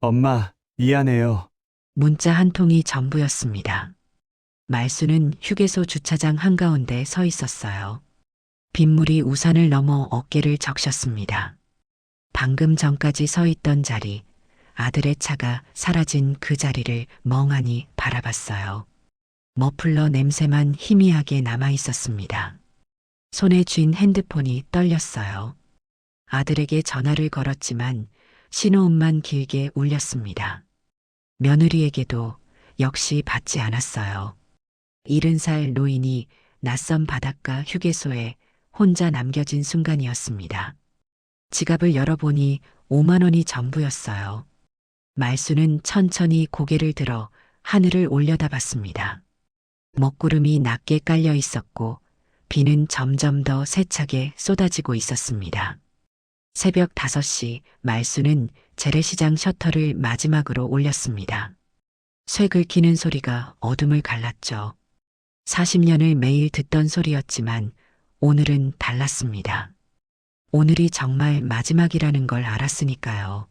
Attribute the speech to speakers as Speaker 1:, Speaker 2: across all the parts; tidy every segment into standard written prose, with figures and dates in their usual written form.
Speaker 1: 엄마, 미안해요.
Speaker 2: 문자 한 통이 전부였습니다. 말수는 휴게소 주차장 한가운데 서 있었어요. 빗물이 우산을 넘어 어깨를 적셨습니다. 방금 전까지 서 있던 자리, 아들의 차가 사라진 그 자리를 멍하니 바라봤어요. 머플러 냄새만 희미하게 남아 있었습니다. 손에 쥔 핸드폰이 떨렸어요. 아들에게 전화를 걸었지만 신호음만 길게 울렸습니다. 며느리에게도 역시 받지 않았어요. 70살 노인이 낯선 바닷가 휴게소에 혼자 남겨진 순간이었습니다. 지갑을 열어보니 5만 원이 전부였어요. 말수는 천천히 고개를 들어 하늘을 올려다봤습니다. 먹구름이 낮게 깔려 있었고 비는 점점 더 세차게 쏟아지고 있었습니다. 새벽 5시 말수는 재래시장 셔터를 마지막으로 올렸습니다. 쇠 긁히는 소리가 어둠을 갈랐죠. 40년을 매일 듣던 소리였지만 오늘은 달랐습니다. 오늘이 정말 마지막이라는 걸 알았으니까요.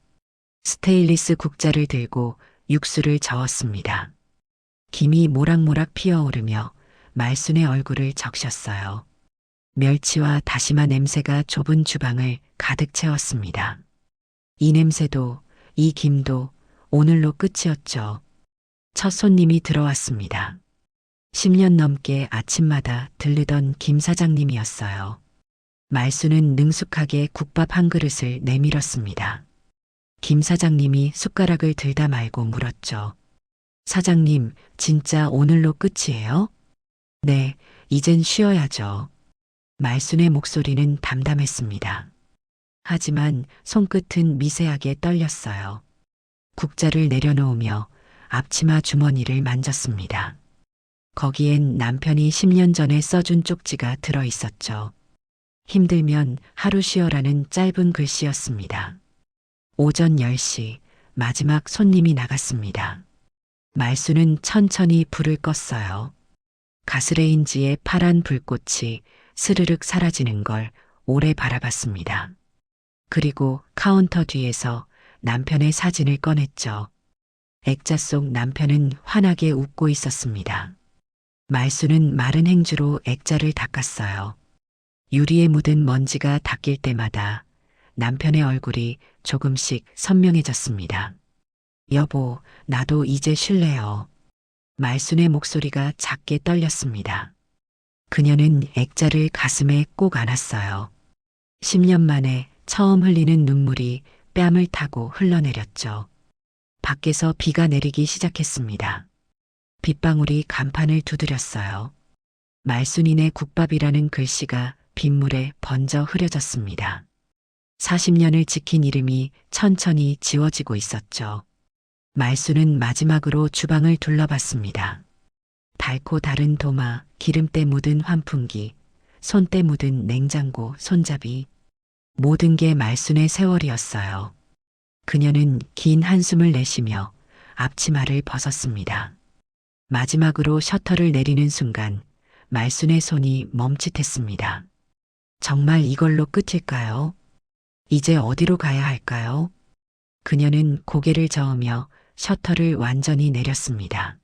Speaker 2: 스테인리스 국자를 들고 육수를 저었습니다. 김이 모락모락 피어오르며 말순의 얼굴을 적셨어요. 멸치와 다시마 냄새가 좁은 주방을 가득 채웠습니다. 이 냄새도 이 김도 오늘로 끝이었죠. 첫 손님이 들어왔습니다. 10년 넘게 아침마다 들르던 김 사장님이었어요. 말수는 능숙하게 국밥 한 그릇을 내밀었습니다. 김 사장님이 숟가락을 들다 말고 물었죠. 사장님, 진짜 오늘로 끝이에요? 네, 이젠 쉬어야죠. 말순의 목소리는 담담했습니다. 하지만 손끝은 미세하게 떨렸어요. 국자를 내려놓으며 앞치마 주머니를 만졌습니다. 거기엔 남편이 10년 전에 써준 쪽지가 들어 있었죠. 힘들면 하루 쉬어라는 짧은 글씨였습니다. 오전 10시 마지막 손님이 나갔습니다. 말수는 천천히 불을 껐어요. 가스레인지의 파란 불꽃이 스르륵 사라지는 걸 오래 바라봤습니다. 그리고 카운터 뒤에서 남편의 사진을 꺼냈죠. 액자 속 남편은 환하게 웃고 있었습니다. 말수는 마른 행주로 액자를 닦았어요. 유리에 묻은 먼지가 닦일 때마다 남편의 얼굴이 조금씩 선명해졌습니다. 여보, 나도 이제 쉴래요. 말순의 목소리가 작게 떨렸습니다. 그녀는 액자를 가슴에 꼭 안았어요. 10년 만에 처음 흘리는 눈물이 뺨을 타고 흘러내렸죠. 밖에서 비가 내리기 시작했습니다. 빗방울이 간판을 두드렸어요. 말순인의 국밥이라는 글씨가 빗물에 번져 흐려졌습니다. 40년을 지킨 이름이 천천히 지워지고 있었죠. 말수는 마지막으로 주방을 둘러봤습니다. 달고 다른 도마, 기름때 묻은 환풍기, 손때 묻은 냉장고, 손잡이. 모든 게 말순의 세월이었어요. 그녀는 긴 한숨을 내쉬며 앞치마를 벗었습니다. 마지막으로 셔터를 내리는 순간 말순의 손이 멈칫했습니다. 정말 이걸로 끝일까요? 이제 어디로 가야 할까요? 그녀는 고개를 저으며 셔터를 완전히 내렸습니다.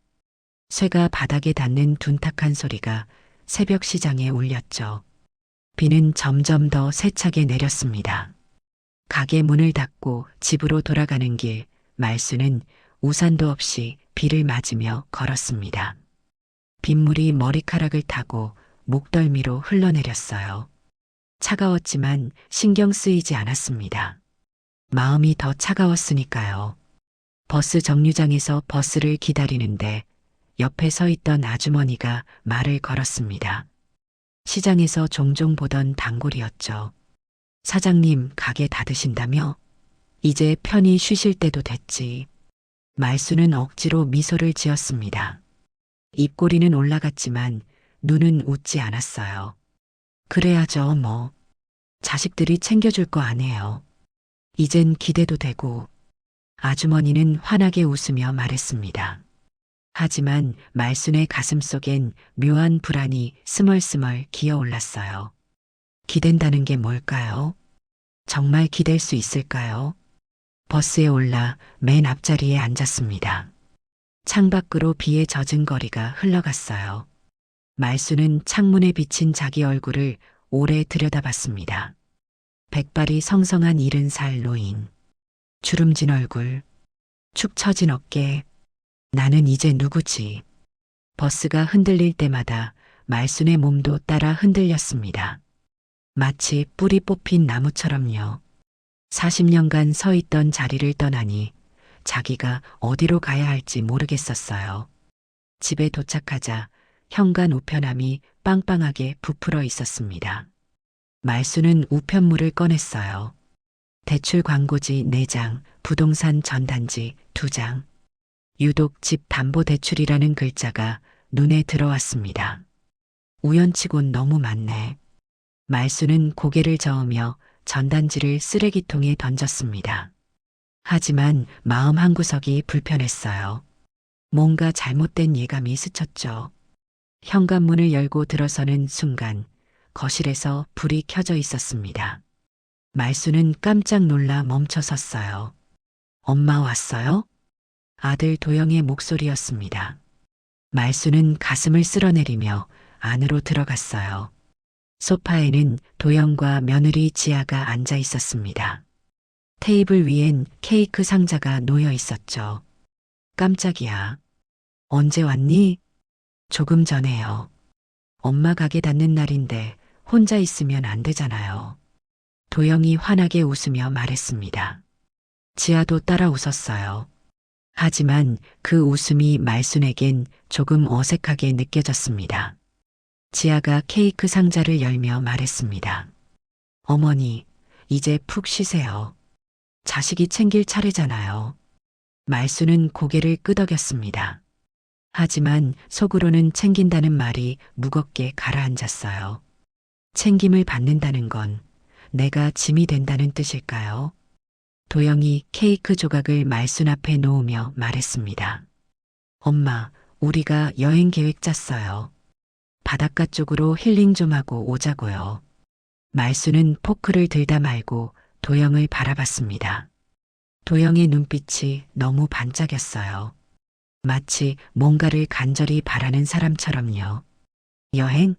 Speaker 2: 쇠가 바닥에 닿는 둔탁한 소리가 새벽 시장에 울렸죠. 비는 점점 더 세차게 내렸습니다. 가게 문을 닫고 집으로 돌아가는 길, 말수는 우산도 없이 비를 맞으며 걸었습니다. 빗물이 머리카락을 타고 목덜미로 흘러내렸어요. 차가웠지만 신경 쓰이지 않았습니다. 마음이 더 차가웠으니까요. 버스 정류장에서 버스를 기다리는데 옆에 서 있던 아주머니가 말을 걸었습니다. 시장에서 종종 보던 단골이었죠. 사장님, 가게 닫으신다며? 이제 편히 쉬실 때도 됐지. 말수는 억지로 미소를 지었습니다. 입꼬리는 올라갔지만 눈은 웃지 않았어요. 그래야죠, 뭐. 자식들이 챙겨줄 거 아니에요. 이젠 기대도 되고. 아주머니는 환하게 웃으며 말했습니다. 하지만 말순의 가슴 속엔 묘한 불안이 스멀스멀 기어올랐어요. 기댄다는 게 뭘까요? 정말 기댈 수 있을까요? 버스에 올라 맨 앞자리에 앉았습니다. 창밖으로 비에 젖은 거리가 흘러갔어요. 말수는 창문에 비친 자기 얼굴을 오래 들여다봤습니다. 백발이 성성한 70살 노인. 주름진 얼굴, 축 처진 어깨. 나는 이제 누구지? 버스가 흔들릴 때마다 말순의 몸도 따라 흔들렸습니다. 마치 뿌리 뽑힌 나무처럼요. 40년간 서 있던 자리를 떠나니 자기가 어디로 가야 할지 모르겠었어요. 집에 도착하자 현관 우편함이 빵빵하게 부풀어 있었습니다. 말수는 우편물을 꺼냈어요. 대출 광고지 4장, 부동산 전단지 2장. 유독 집 담보 대출이라는 글자가 눈에 들어왔습니다. 우연치곤 너무 많네. 말수는 고개를 저으며 전단지를 쓰레기통에 던졌습니다. 하지만 마음 한구석이 불편했어요. 뭔가 잘못된 예감이 스쳤죠. 현관문을 열고 들어서는 순간 거실에서 불이 켜져 있었습니다. 말수는 깜짝 놀라 멈춰 섰어요. 엄마 왔어요? 아들 도영의 목소리였습니다. 말수는 가슴을 쓸어내리며 안으로 들어갔어요. 소파에는 도영과 며느리 지아가 앉아 있었습니다. 테이블 위엔 케이크 상자가 놓여 있었죠. 깜짝이야. 언제 왔니? 조금 전에요. 엄마 가게 닫는 날인데 혼자 있으면 안 되잖아요. 도영이 환하게 웃으며 말했습니다. 지아도 따라 웃었어요. 하지만 그 웃음이 말순에겐 조금 어색하게 느껴졌습니다. 지아가 케이크 상자를 열며 말했습니다. 어머니, 이제 푹 쉬세요. 자식이 챙길 차례잖아요. 말수는 고개를 끄덕였습니다. 하지만 속으로는 챙긴다는 말이 무겁게 가라앉았어요. 챙김을 받는다는 건 내가 짐이 된다는 뜻일까요? 도영이 케이크 조각을 말순 앞에 놓으며 말했습니다. 엄마, 우리가 여행 계획 짰어요. 바닷가 쪽으로 힐링 좀 하고 오자고요. 말순은 포크를 들다 말고 도영을 바라봤습니다. 도영의 눈빛이 너무 반짝였어요. 마치 뭔가를 간절히 바라는 사람처럼요. 여행?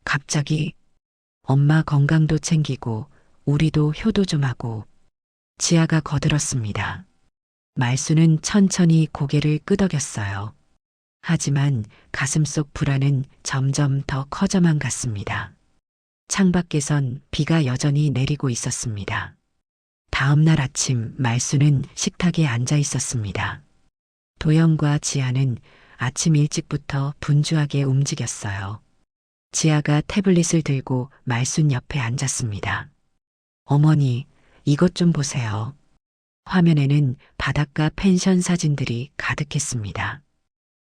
Speaker 2: 갑자기? 엄마 건강도 챙기고 우리도 효도 좀 하고. 지아가 거들었습니다. 말수는 천천히 고개를 끄덕였어요. 하지만 가슴속 불안은 점점 더 커져만 갔습니다. 창밖에선 비가 여전히 내리고 있었습니다. 다음 날 아침 말수는 식탁에 앉아 있었습니다. 도영과 지아는 아침 일찍부터 분주하게 움직였어요. 지아가 태블릿을 들고 말순 옆에 앉았습니다. 어머니, 이것 좀 보세요. 화면에는 바닷가 펜션 사진들이 가득했습니다.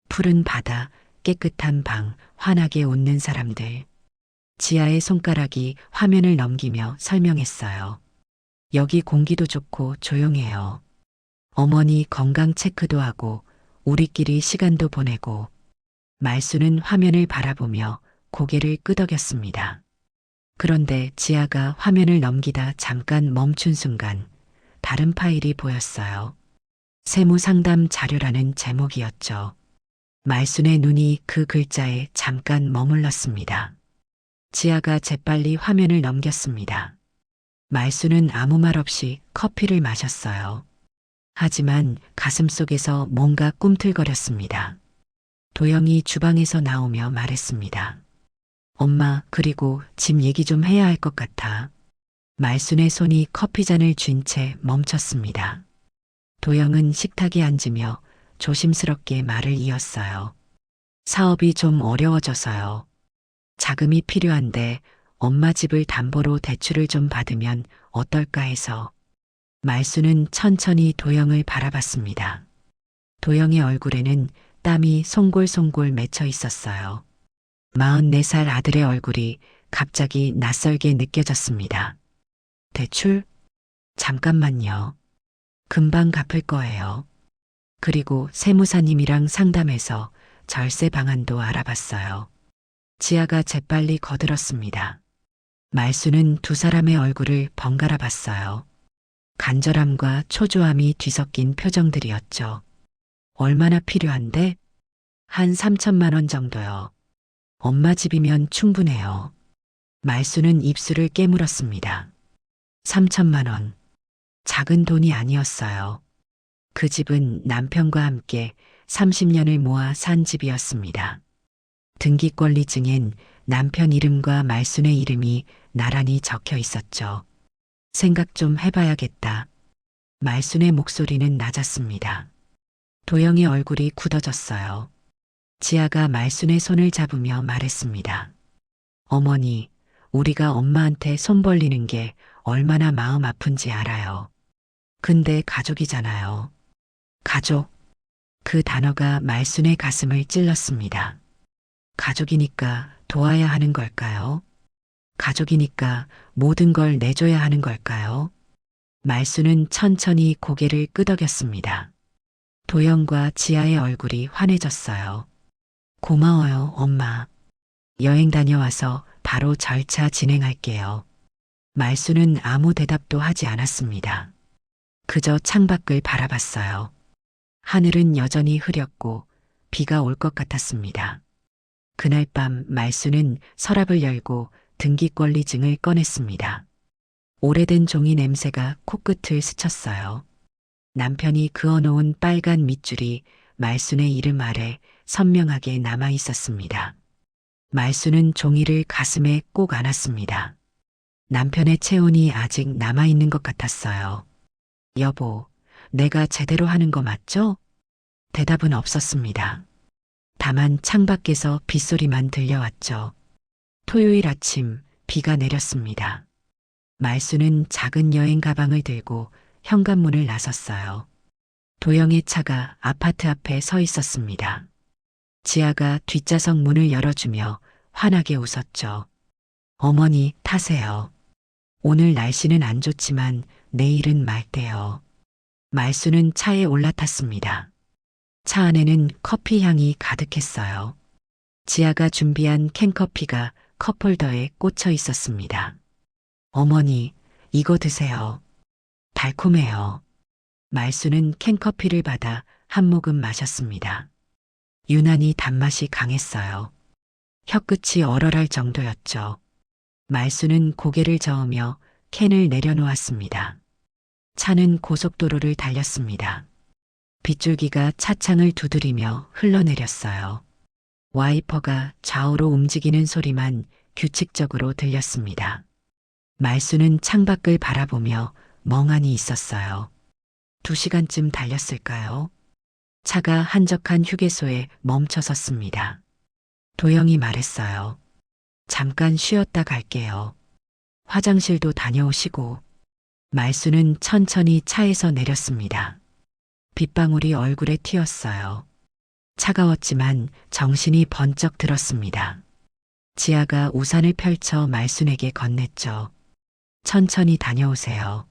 Speaker 2: 푸른 바다, 깨끗한 방, 환하게 웃는 사람들. 지아의 손가락이 화면을 넘기며 설명했어요. 여기 공기도 좋고 조용해요. 어머니 건강 체크도 하고 우리끼리 시간도 보내고. 말수는 화면을 바라보며 고개를 끄덕였습니다. 그런데 지아가 화면을 넘기다 잠깐 멈춘 순간 다른 파일이 보였어요. 세무상담 자료라는 제목이었죠. 말순의 눈이 그 글자에 잠깐 머물렀습니다. 지아가 재빨리 화면을 넘겼습니다. 말순은 아무 말 없이 커피를 마셨어요. 하지만 가슴속에서 뭔가 꿈틀거렸습니다. 도영이 주방에서 나오며 말했습니다. 엄마, 그리고 집 얘기 좀 해야 할 것 같아. 말순의 손이 커피잔을 쥔 채 멈췄습니다. 도영은 식탁에 앉으며 조심스럽게 말을 이었어요. 사업이 좀 어려워져서요. 자금이 필요한데 엄마 집을 담보로 대출을 좀 받으면 어떨까 해서. 말순은 천천히 도영을 바라봤습니다. 도영의 얼굴에는 땀이 송골송골 맺혀 있었어요. 44살 아들의 얼굴이 갑자기 낯설게 느껴졌습니다. 대출? 잠깐만요. 금방 갚을 거예요. 그리고 세무사님이랑 상담해서 절세 방안도 알아봤어요. 지아가 재빨리 거들었습니다. 말수는 두 사람의 얼굴을 번갈아 봤어요. 간절함과 초조함이 뒤섞인 표정들이었죠. 얼마나 필요한데? 한 3천만 원 정도요. 엄마 집이면 충분해요. 말수는 입술을 깨물었습니다. 3천만 원. 작은 돈이 아니었어요. 그 집은 남편과 함께 30년을 모아 산 집이었습니다. 등기권리증엔 남편 이름과 말순의 이름이 나란히 적혀 있었죠. 생각 좀 해봐야겠다. 말순의 목소리는 낮았습니다. 도영의 얼굴이 굳어졌어요. 지아가 말순의 손을 잡으며 말했습니다. 어머니, 우리가 엄마한테 손 벌리는 게 얼마나 마음 아픈지 알아요. 근데 가족이잖아요. 가족. 그 단어가 말순의 가슴을 찔렀습니다. 가족이니까 도와야 하는 걸까요? 가족이니까 모든 걸 내줘야 하는 걸까요? 말순은 천천히 고개를 끄덕였습니다. 도영과 지아의 얼굴이 환해졌어요. 고마워요, 엄마. 여행 다녀와서 바로 절차 진행할게요. 말순은 아무 대답도 하지 않았습니다. 그저 창밖을 바라봤어요. 하늘은 여전히 흐렸고 비가 올 것 같았습니다. 그날 밤 말순은 서랍을 열고 등기권리증을 꺼냈습니다. 오래된 종이 냄새가 코끝을 스쳤어요. 남편이 그어놓은 빨간 밑줄이 말순의 이름 아래 선명하게 남아 있었습니다. 말순은 종이를 가슴에 꼭 안았습니다. 남편의 체온이 아직 남아있는 것 같았어요. 여보, 내가 제대로 하는 거 맞죠? 대답은 없었습니다. 다만 창밖에서 빗소리만 들려왔죠. 토요일 아침 비가 내렸습니다. 말순은 작은 여행 가방을 들고 현관문을 나섰어요. 도영의 차가 아파트 앞에 서 있었습니다. 지아가 뒷좌석 문을 열어주며 환하게 웃었죠. 어머니, 타세요. 오늘 날씨는 안 좋지만 내일은 맑대요. 말순은 차에 올라탔습니다. 차 안에는 커피 향이 가득했어요. 지아가 준비한 캔커피가 컵홀더에 꽂혀 있었습니다. 어머니, 이거 드세요. 달콤해요. 말순은 캔커피를 받아 한 모금 마셨습니다. 유난히 단맛이 강했어요. 혀끝이 얼얼할 정도였죠. 말순은 고개를 저으며 캔을 내려놓았습니다. 차는 고속도로를 달렸습니다. 빗줄기가 차창을 두드리며 흘러내렸어요. 와이퍼가 좌우로 움직이는 소리만 규칙적으로 들렸습니다. 말순은 창밖을 바라보며 멍하니 있었어요. 2시간쯤 달렸을까요? 차가 한적한 휴게소에 멈춰 섰습니다. 도영이 말했어요. 잠깐 쉬었다 갈게요. 화장실도 다녀오시고. 말순은 천천히 차에서 내렸습니다. 빗방울이 얼굴에 튀었어요. 차가웠지만 정신이 번쩍 들었습니다. 지아가 우산을 펼쳐 말순에게 건넸죠. 천천히 다녀오세요.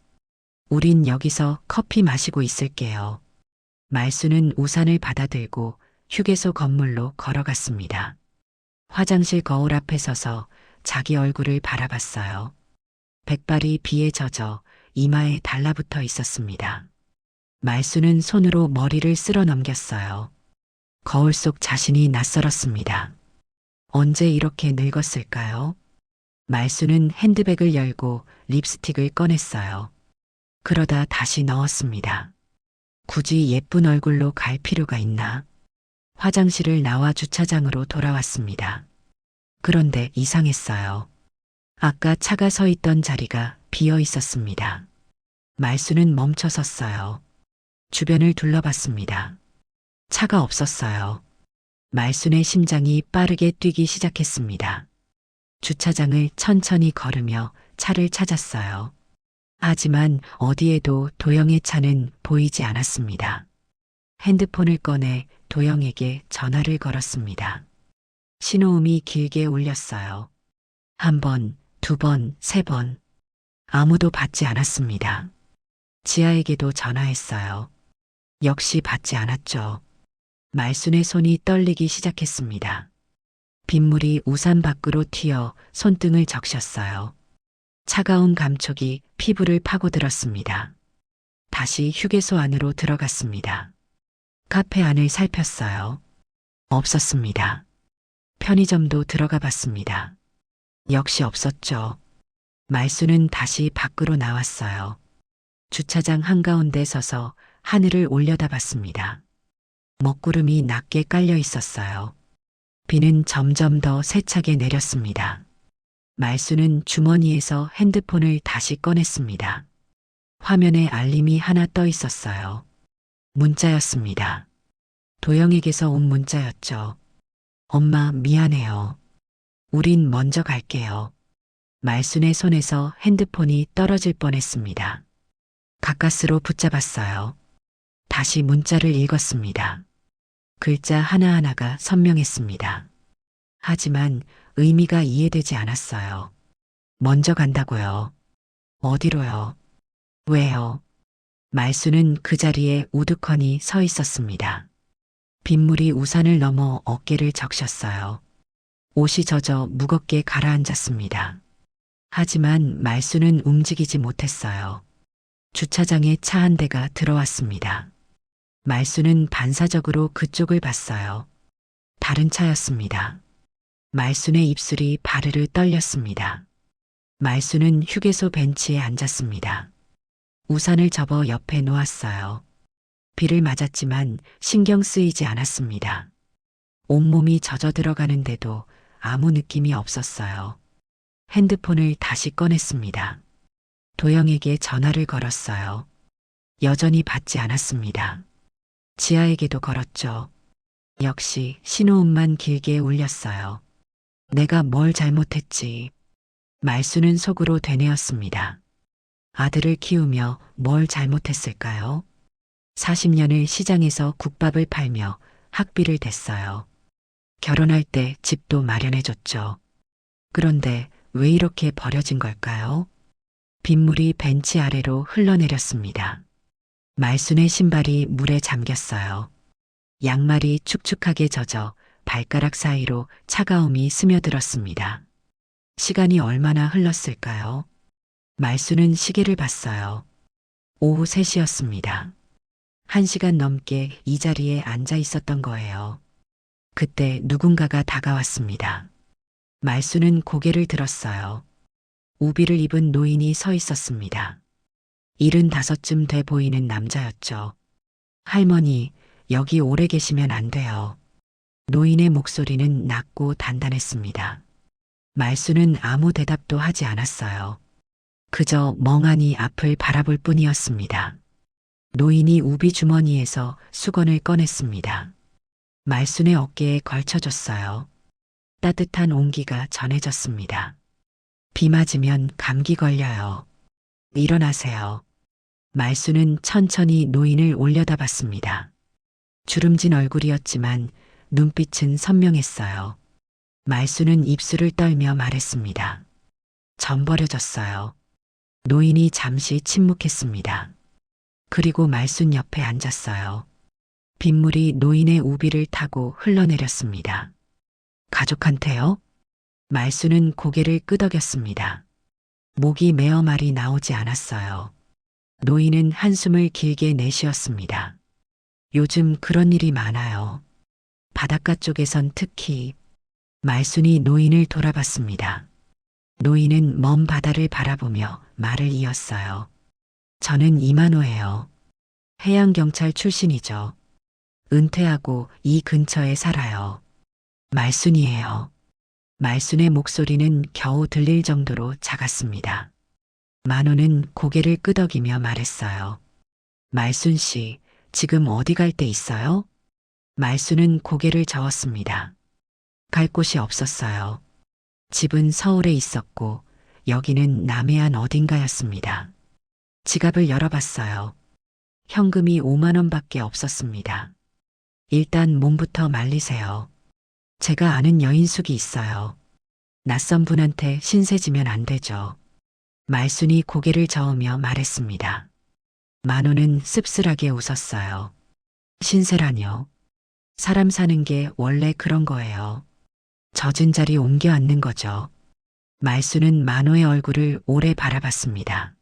Speaker 2: 우린 여기서 커피 마시고 있을게요. 말순은 우산을 받아들고 휴게소 건물로 걸어갔습니다. 화장실 거울 앞에 서서 자기 얼굴을 바라봤어요. 백발이 비에 젖어 이마에 달라붙어 있었습니다. 말순은 손으로 머리를 쓸어 넘겼어요. 거울 속 자신이 낯설었습니다. 언제 이렇게 늙었을까요? 말순은 핸드백을 열고 립스틱을 꺼냈어요. 그러다 다시 넣었습니다. 굳이 예쁜 얼굴로 갈 필요가 있나? 화장실을 나와 주차장으로 돌아왔습니다. 그런데 이상했어요. 아까 차가 서 있던 자리가 비어 있었습니다. 말순은 멈춰 섰어요. 주변을 둘러봤습니다. 차가 없었어요. 말순의 심장이 빠르게 뛰기 시작했습니다. 주차장을 천천히 걸으며 차를 찾았어요. 하지만 어디에도 도영의 차는 보이지 않았습니다. 핸드폰을 꺼내 도영에게 전화를 걸었습니다. 신호음이 길게 울렸어요. 1번, 2번, 3번. 아무도 받지 않았습니다. 지아에게도 전화했어요. 역시 받지 않았죠. 말순의 손이 떨리기 시작했습니다. 빗물이 우산 밖으로 튀어 손등을 적셨어요. 차가운 감촉이 피부를 파고들었습니다. 다시 휴게소 안으로 들어갔습니다. 카페 안을 살폈어요. 없었습니다. 편의점도 들어가 봤습니다. 역시 없었죠. 말수는 다시 밖으로 나왔어요. 주차장 한가운데 서서 하늘을 올려다봤습니다. 먹구름이 낮게 깔려 있었어요. 비는 점점 더 세차게 내렸습니다. 말수는 주머니에서 핸드폰을 다시 꺼냈습니다. 화면에 알림이 하나 떠 있었어요. 문자였습니다. 도영에게서 온 문자였죠. 엄마, 미안해요. 우린 먼저 갈게요. 말순의 손에서 핸드폰이 떨어질 뻔했습니다. 가까스로 붙잡았어요. 다시 문자를 읽었습니다. 글자 하나하나가 선명했습니다. 하지만 의미가 이해되지 않았어요. 먼저 간다고요. 어디로요? 왜요? 말수는 그 자리에 우두커니 서 있었습니다. 빗물이 우산을 넘어 어깨를 적셨어요. 옷이 젖어 무겁게 가라앉았습니다. 하지만 말수는 움직이지 못했어요. 주차장에 차 한 대가 들어왔습니다. 말수는 반사적으로 그쪽을 봤어요. 다른 차였습니다. 말순의 입술이 바르르 떨렸습니다. 말수는 휴게소 벤치에 앉았습니다. 우산을 접어 옆에 놓았어요. 비를 맞았지만 신경 쓰이지 않았습니다. 온몸이 젖어 들어가는데도 아무 느낌이 없었어요. 핸드폰을 다시 꺼냈습니다. 도영에게 전화를 걸었어요. 여전히 받지 않았습니다. 지아에게도 걸었죠. 역시 신호음만 길게 울렸어요. 내가 뭘 잘못했지. 말수는 속으로 되뇌었습니다. 아들을 키우며 뭘 잘못했을까요? 40년을 시장에서 국밥을 팔며 학비를 댔어요. 결혼할 때 집도 마련해줬죠. 그런데 왜 이렇게 버려진 걸까요? 빗물이 벤치 아래로 흘러내렸습니다. 말순의 신발이 물에 잠겼어요. 양말이 축축하게 젖어 발가락 사이로 차가움이 스며들었습니다. 시간이 얼마나 흘렀을까요? 말수는 시계를 봤어요. 오후 3시였습니다. 1시간 넘게 이 자리에 앉아 있었던 거예요. 그때 누군가가 다가왔습니다. 말수는 고개를 들었어요. 우비를 입은 노인이 서 있었습니다. 75쯤 돼 보이는 남자였죠. 할머니, 여기 오래 계시면 안 돼요. 노인의 목소리는 낮고 단단했습니다. 말수는 아무 대답도 하지 않았어요. 그저 멍하니 앞을 바라볼 뿐이었습니다. 노인이 우비 주머니에서 수건을 꺼냈습니다. 말순의 어깨에 걸쳐줬어요. 따뜻한 온기가 전해졌습니다. 비 맞으면 감기 걸려요. 일어나세요. 말수는 천천히 노인을 올려다봤습니다. 주름진 얼굴이었지만 눈빛은 선명했어요. 말수는 입술을 떨며 말했습니다. 전 버려졌어요. 노인이 잠시 침묵했습니다. 그리고 말순 옆에 앉았어요. 빗물이 노인의 우비를 타고 흘러내렸습니다. 가족한테요? 말수는 고개를 끄덕였습니다. 목이 메어 말이 나오지 않았어요. 노인은 한숨을 길게 내쉬었습니다. 요즘 그런 일이 많아요. 바닷가 쪽에선 특히. 말순이 노인을 돌아봤습니다. 노인은 먼 바다를 바라보며 말을 이었어요. 저는 이만호예요. 해양경찰 출신이죠. 은퇴하고 이 근처에 살아요. 말순이에요. 말순의 목소리는 겨우 들릴 정도로 작았습니다. 만호는 고개를 끄덕이며 말했어요. 말순 씨, 지금 어디 갈 데 있어요? 말순은 고개를 저었습니다. 갈 곳이 없었어요. 집은 서울에 있었고 여기는 남해안 어딘가였습니다. 지갑을 열어봤어요. 현금이 5만 원밖에 없었습니다. 일단 몸부터 말리세요. 제가 아는 여인숙이 있어요. 낯선 분한테 신세지면 안 되죠. 말순이 고개를 저으며 말했습니다. 만호는 씁쓸하게 웃었어요. 신세라뇨. 사람 사는 게 원래 그런 거예요. 젖은 자리 옮겨 앉는 거죠. 말수는 만호의 얼굴을 오래 바라봤습니다.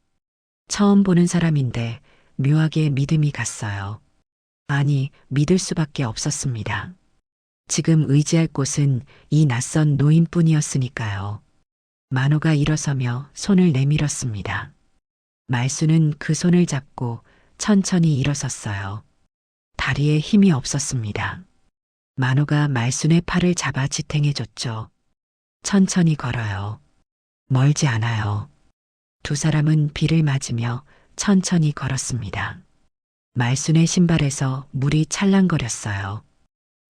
Speaker 2: 처음 보는 사람인데 묘하게 믿음이 갔어요. 아니, 믿을 수밖에 없었습니다. 지금 의지할 곳은 이 낯선 노인뿐이었으니까요. 만호가 일어서며 손을 내밀었습니다. 말수는 그 손을 잡고 천천히 일어섰어요. 다리에 힘이 없었습니다. 만호가 말순의 팔을 잡아 지탱해줬죠. 천천히 걸어요. 멀지 않아요. 두 사람은 비를 맞으며 천천히 걸었습니다. 말순의 신발에서 물이 찰랑거렸어요.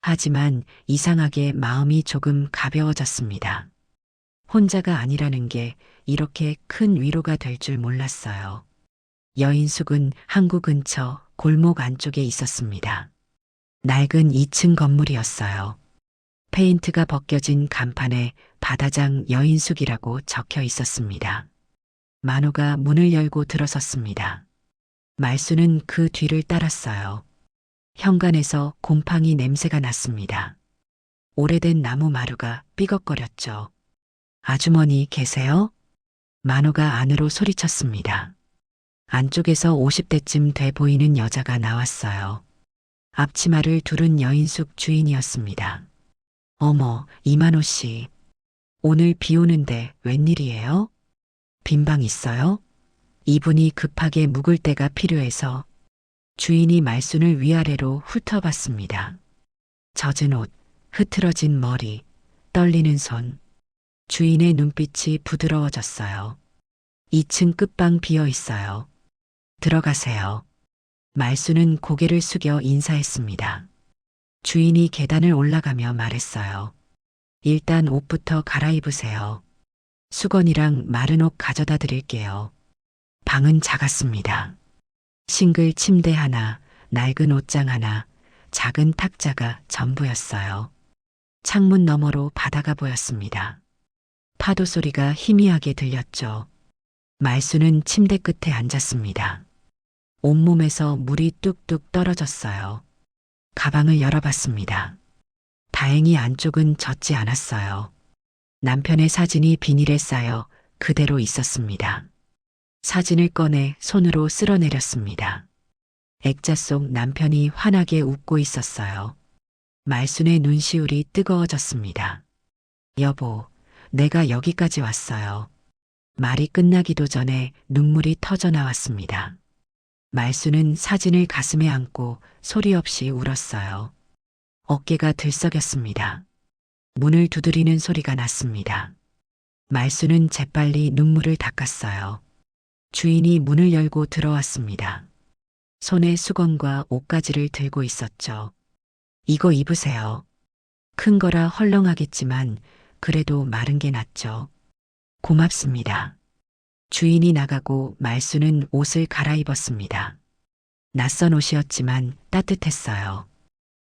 Speaker 2: 하지만 이상하게 마음이 조금 가벼워졌습니다. 혼자가 아니라는 게 이렇게 큰 위로가 될 줄 몰랐어요. 여인숙은 항구 근처 골목 안쪽에 있었습니다. 낡은 2층 건물이었어요. 페인트가 벗겨진 간판에 바다장 여인숙이라고 적혀 있었습니다. 만호가 문을 열고 들어섰습니다. 말수는 그 뒤를 따랐어요. 현관에서 곰팡이 냄새가 났습니다. 오래된 나무 마루가 삐걱거렸죠. 아주머니 계세요? 만호가 안으로 소리쳤습니다. 안쪽에서 50대쯤 돼 보이는 여자가 나왔어요. 앞치마를 두른 여인숙 주인이었습니다. 어머, 이만호 씨. 오늘 비 오는데 웬일이에요? 빈방 있어요? 이분이 급하게 묵을 데가 필요해서 주인이 말순을 위아래로 훑어봤습니다. 젖은 옷, 흐트러진 머리, 떨리는 손. 주인의 눈빛이 부드러워졌어요. 2층 끝방 비어 있어요. 들어가세요. 말수는 고개를 숙여 인사했습니다. 주인이 계단을 올라가며 말했어요. 일단 옷부터 갈아입으세요. 수건이랑 마른 옷 가져다 드릴게요. 방은 작았습니다. 싱글 침대 하나, 낡은 옷장 하나, 작은 탁자가 전부였어요. 창문 너머로 바다가 보였습니다. 파도 소리가 희미하게 들렸죠. 말수는 침대 끝에 앉았습니다. 온몸에서 물이 뚝뚝 떨어졌어요. 가방을 열어봤습니다. 다행히 안쪽은 젖지 않았어요. 남편의 사진이 비닐에 쌓여 그대로 있었습니다. 사진을 꺼내 손으로 쓸어내렸습니다. 액자 속 남편이 환하게 웃고 있었어요. 말순의 눈시울이 뜨거워졌습니다. 여보, 내가 여기까지 왔어요. 말이 끝나기도 전에 눈물이 터져 나왔습니다. 말수는 사진을 가슴에 안고 소리 없이 울었어요. 어깨가 들썩였습니다. 문을 두드리는 소리가 났습니다. 말수는 재빨리 눈물을 닦았어요. 주인이 문을 열고 들어왔습니다. 손에 수건과 옷가지를 들고 있었죠. 이거 입으세요. 큰 거라 헐렁하겠지만 그래도 마른 게 낫죠. 고맙습니다. 주인이 나가고 말수는 옷을 갈아입었습니다. 낯선 옷이었지만 따뜻했어요.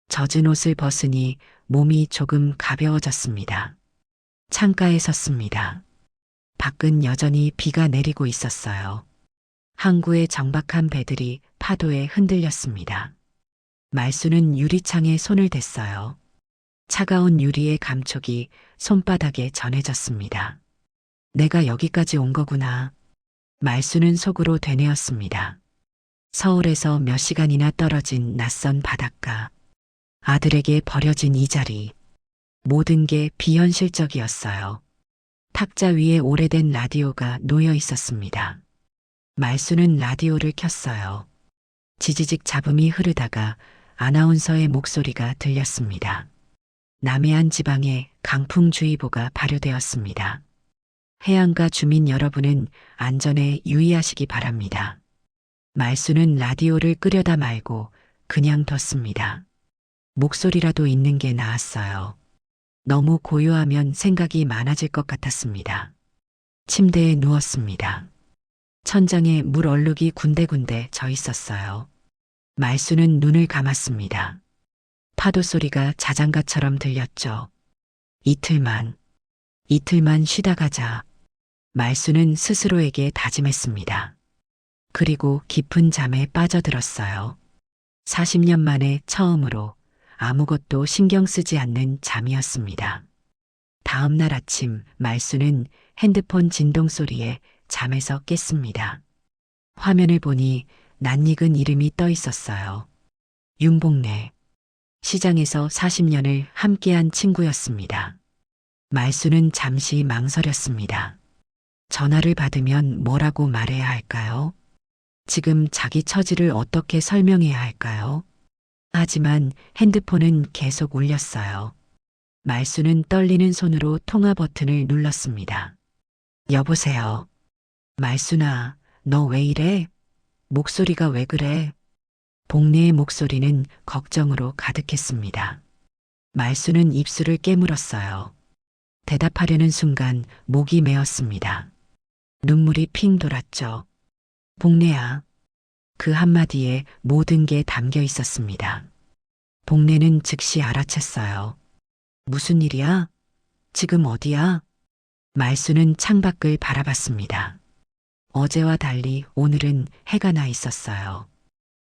Speaker 2: 젖은 옷을 벗으니 몸이 조금 가벼워졌습니다. 창가에 섰습니다. 밖은 여전히 비가 내리고 있었어요. 항구의 정박한 배들이 파도에 흔들렸습니다. 말수는 유리창에 손을 댔어요. 차가운 유리의 감촉이 손바닥에 전해졌습니다. 내가 여기까지 온 거구나. 말수는 속으로 되뇌었습니다. 서울에서 몇 시간이나 떨어진 낯선 바닷가. 아들에게 버려진 이 자리. 모든 게 비현실적이었어요. 탁자 위에 오래된 라디오가 놓여 있었습니다. 말수는 라디오를 켰어요. 지지직 잡음이 흐르다가 아나운서의 목소리가 들렸습니다. 남해안 지방에 강풍주의보가 발효되었습니다. 해안가 주민 여러분은 안전에 유의하시기 바랍니다. 말수는 라디오를 끄려다 말고 그냥 뒀습니다. 목소리라도 있는 게 나았어요. 너무 고요하면 생각이 많아질 것 같았습니다. 침대에 누웠습니다. 천장에 물 얼룩이 군데군데 져 있었어요. 말수는 눈을 감았습니다. 파도 소리가 자장가처럼 들렸죠. 이틀만 쉬다 가자. 말수는 스스로에게 다짐했습니다. 그리고 깊은 잠에 빠져들었어요. 40년 만에 처음으로 아무것도 신경 쓰지 않는 잠이었습니다. 다음 날 아침 말수는 핸드폰 진동 소리에 잠에서 깼습니다. 화면을 보니 낯익은 이름이 떠 있었어요. 윤복래. 시장에서 40년을 함께한 친구였습니다. 말수는 잠시 망설였습니다. 전화를 받으면 뭐라고 말해야 할까요? 지금 자기 처지를 어떻게 설명해야 할까요? 하지만 핸드폰은 계속 울렸어요. 말수는 떨리는 손으로 통화 버튼을 눌렀습니다. 여보세요. 말수나, 너 왜 이래? 목소리가 왜 그래? 복래의 목소리는 걱정으로 가득했습니다. 말수는 입술을 깨물었어요. 대답하려는 순간 목이 메었습니다. 눈물이 핑 돌았죠. 복래야. 그 한마디에 모든 게 담겨 있었습니다. 복래는 즉시 알아챘어요. 무슨 일이야? 지금 어디야? 말수는 창밖을 바라봤습니다. 어제와 달리 오늘은 해가 나 있었어요.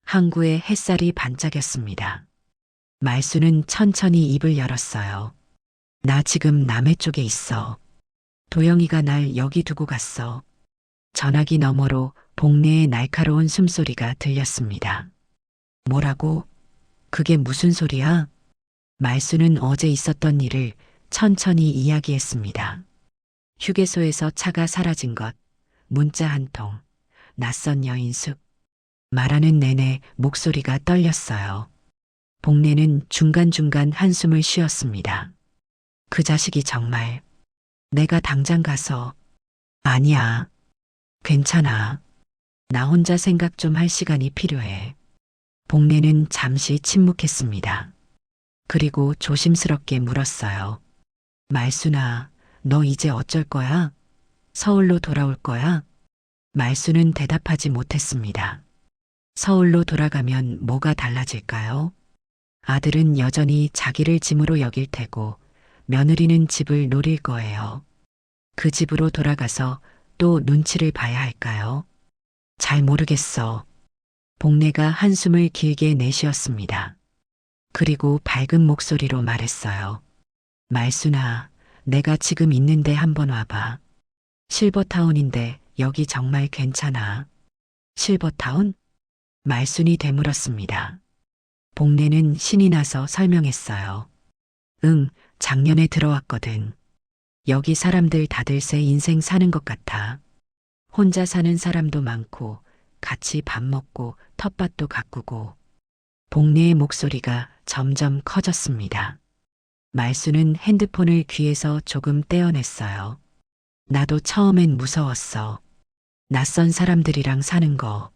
Speaker 2: 항구에 햇살이 반짝였습니다. 말수는 천천히 입을 열었어요. 나 지금 남해 쪽에 있어. 도영이가 날 여기 두고 갔어. 전화기 너머로 복래의 날카로운 숨소리가 들렸습니다. 뭐라고? 그게 무슨 소리야? 말수는 어제 있었던 일을 천천히 이야기했습니다. 휴게소에서 차가 사라진 것, 문자 한 통, 낯선 여인 숲. 말하는 내내 목소리가 떨렸어요. 복래는 중간중간 한숨을 쉬었습니다. 그 자식이 정말 내가 당장 가서 아니야. 괜찮아. 나 혼자 생각 좀 할 시간이 필요해. 복래는 잠시 침묵했습니다. 그리고 조심스럽게 물었어요. 말수나, 너 이제 어쩔 거야? 서울로 돌아올 거야? 말수는 대답하지 못했습니다. 서울로 돌아가면 뭐가 달라질까요? 아들은 여전히 자기를 짐으로 여길 테고 며느리는 집을 노릴 거예요. 그 집으로 돌아가서 또 눈치를 봐야 할까요? 잘 모르겠어. 복래가 한숨을 길게 내쉬었습니다. 그리고 밝은 목소리로 말했어요. 말수나, 내가 지금 있는데 한번 와봐. 실버타운인데 여기 정말 괜찮아. 실버타운? 말순이 되물었습니다. 복래는 신이 나서 설명했어요. 응, 작년에 들어왔거든. 여기 사람들 다들 새 인생 사는 것 같아. 혼자 사는 사람도 많고 같이 밥 먹고 텃밭도 가꾸고. 복래의 목소리가 점점 커졌습니다. 말수는 핸드폰을 귀에서 조금 떼어냈어요. 나도 처음엔 무서웠어. 낯선 사람들이랑 사는 거.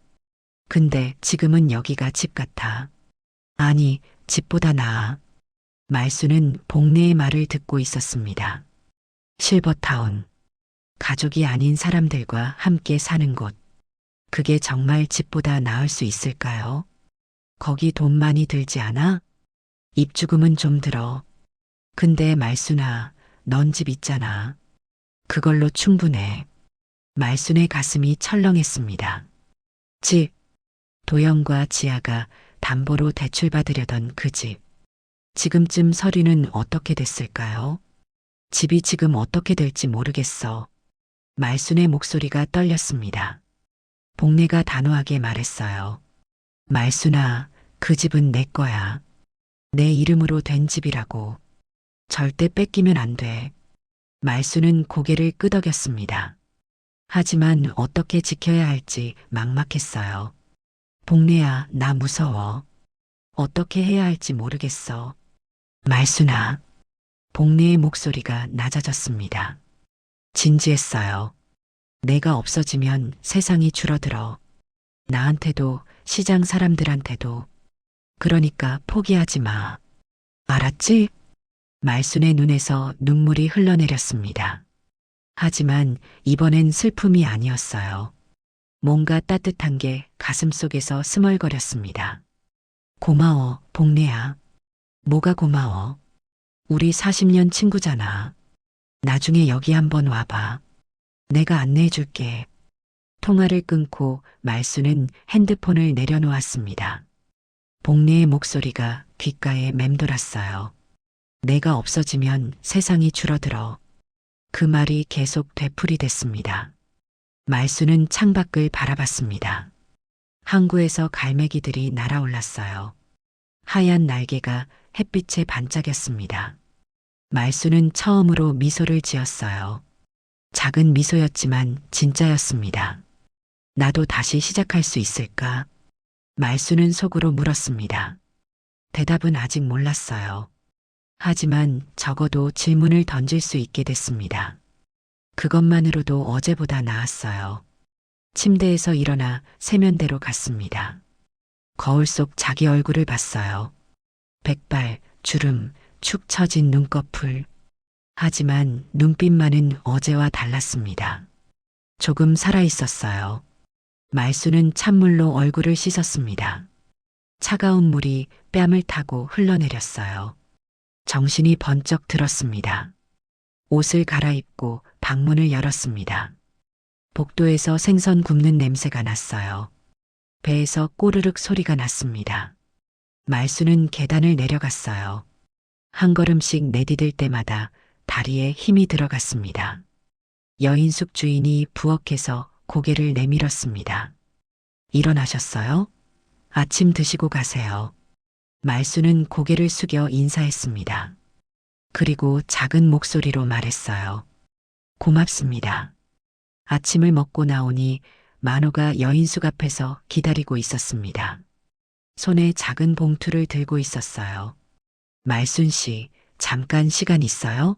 Speaker 2: 근데 지금은 여기가 집 같아. 아니, 집보다 나아. 말수는 복래의 말을 듣고 있었습니다. 실버타운. 가족이 아닌 사람들과 함께 사는 곳. 그게 정말 집보다 나을 수 있을까요? 거기 돈 많이 들지 않아? 입주금은 좀 들어. 근데 말수나, 넌 집 있잖아. 그걸로 충분해. 말순의 가슴이 철렁했습니다. 집. 도영과 지아가 담보로 대출받으려던 그 집. 지금쯤 서류는 어떻게 됐을까요? 집이 지금 어떻게 될지 모르겠어. 말순의 목소리가 떨렸습니다. 복래가 단호하게 말했어요. 말순아, 그 집은 내 거야. 내 이름으로 된 집이라고. 절대 뺏기면 안 돼. 말수는 고개를 끄덕였습니다. 하지만 어떻게 지켜야 할지 막막했어요. 복래야, 나 무서워. 어떻게 해야 할지 모르겠어. 말수나. 복래의 목소리가 낮아졌습니다. 진지했어요. 내가 없어지면 세상이 줄어들어. 나한테도 시장 사람들한테도. 그러니까 포기하지 마. 알았지? 말순의 눈에서 눈물이 흘러내렸습니다. 하지만 이번엔 슬픔이 아니었어요. 뭔가 따뜻한 게 가슴속에서 스멀거렸습니다. 고마워, 복래야. 뭐가 고마워? 우리 40년 친구잖아. 나중에 여기 한번 와봐. 내가 안내해줄게. 통화를 끊고 말수는 핸드폰을 내려놓았습니다. 복래의 목소리가 귓가에 맴돌았어요. 내가 없어지면 세상이 줄어들어. 그 말이 계속 되풀이됐습니다. 말수는 창밖을 바라봤습니다. 항구에서 갈매기들이 날아올랐어요. 하얀 날개가 햇빛에 반짝였습니다. 말수는 처음으로 미소를 지었어요. 작은 미소였지만 진짜였습니다. 나도 다시 시작할 수 있을까? 말수는 속으로 물었습니다. 대답은 아직 몰랐어요. 하지만 적어도 질문을 던질 수 있게 됐습니다. 그것만으로도 어제보다 나았어요. 침대에서 일어나 세면대로 갔습니다. 거울 속 자기 얼굴을 봤어요. 백발, 주름, 축 처진 눈꺼풀. 하지만 눈빛만은 어제와 달랐습니다. 조금 살아있었어요. 말수는 찬물로 얼굴을 씻었습니다. 차가운 물이 뺨을 타고 흘러내렸어요. 정신이 번쩍 들었습니다. 옷을 갈아입고 방문을 열었습니다. 복도에서 생선 굽는 냄새가 났어요. 배에서 꼬르륵 소리가 났습니다. 말수는 계단을 내려갔어요. 한 걸음씩 내디딜 때마다 다리에 힘이 들어갔습니다. 여인숙 주인이 부엌에서 고개를 내밀었습니다. 일어나셨어요? 아침 드시고 가세요. 말수는 고개를 숙여 인사했습니다. 그리고 작은 목소리로 말했어요. 고맙습니다. 아침을 먹고 나오니 만호가 여인숙 앞에서 기다리고 있었습니다. 손에 작은 봉투를 들고 있었어요. 말순 씨, 잠깐 시간 있어요?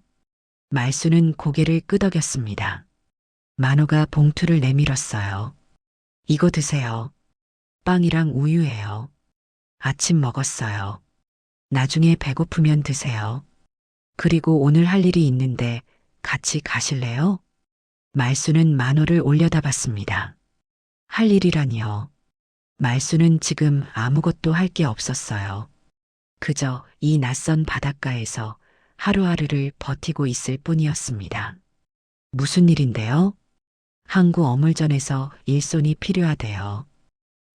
Speaker 2: 말수는 고개를 끄덕였습니다. 만호가 봉투를 내밀었어요. 이거 드세요. 빵이랑 우유예요. 아침 먹었어요. 나중에 배고프면 드세요. 그리고 오늘 할 일이 있는데 같이 가실래요? 말수는 만호를 올려다봤습니다. 할 일이라니요. 말수는 지금 아무것도 할 게 없었어요. 그저 이 낯선 바닷가에서 하루하루를 버티고 있을 뿐이었습니다. 무슨 일인데요? 항구 어물전에서 일손이 필요하대요.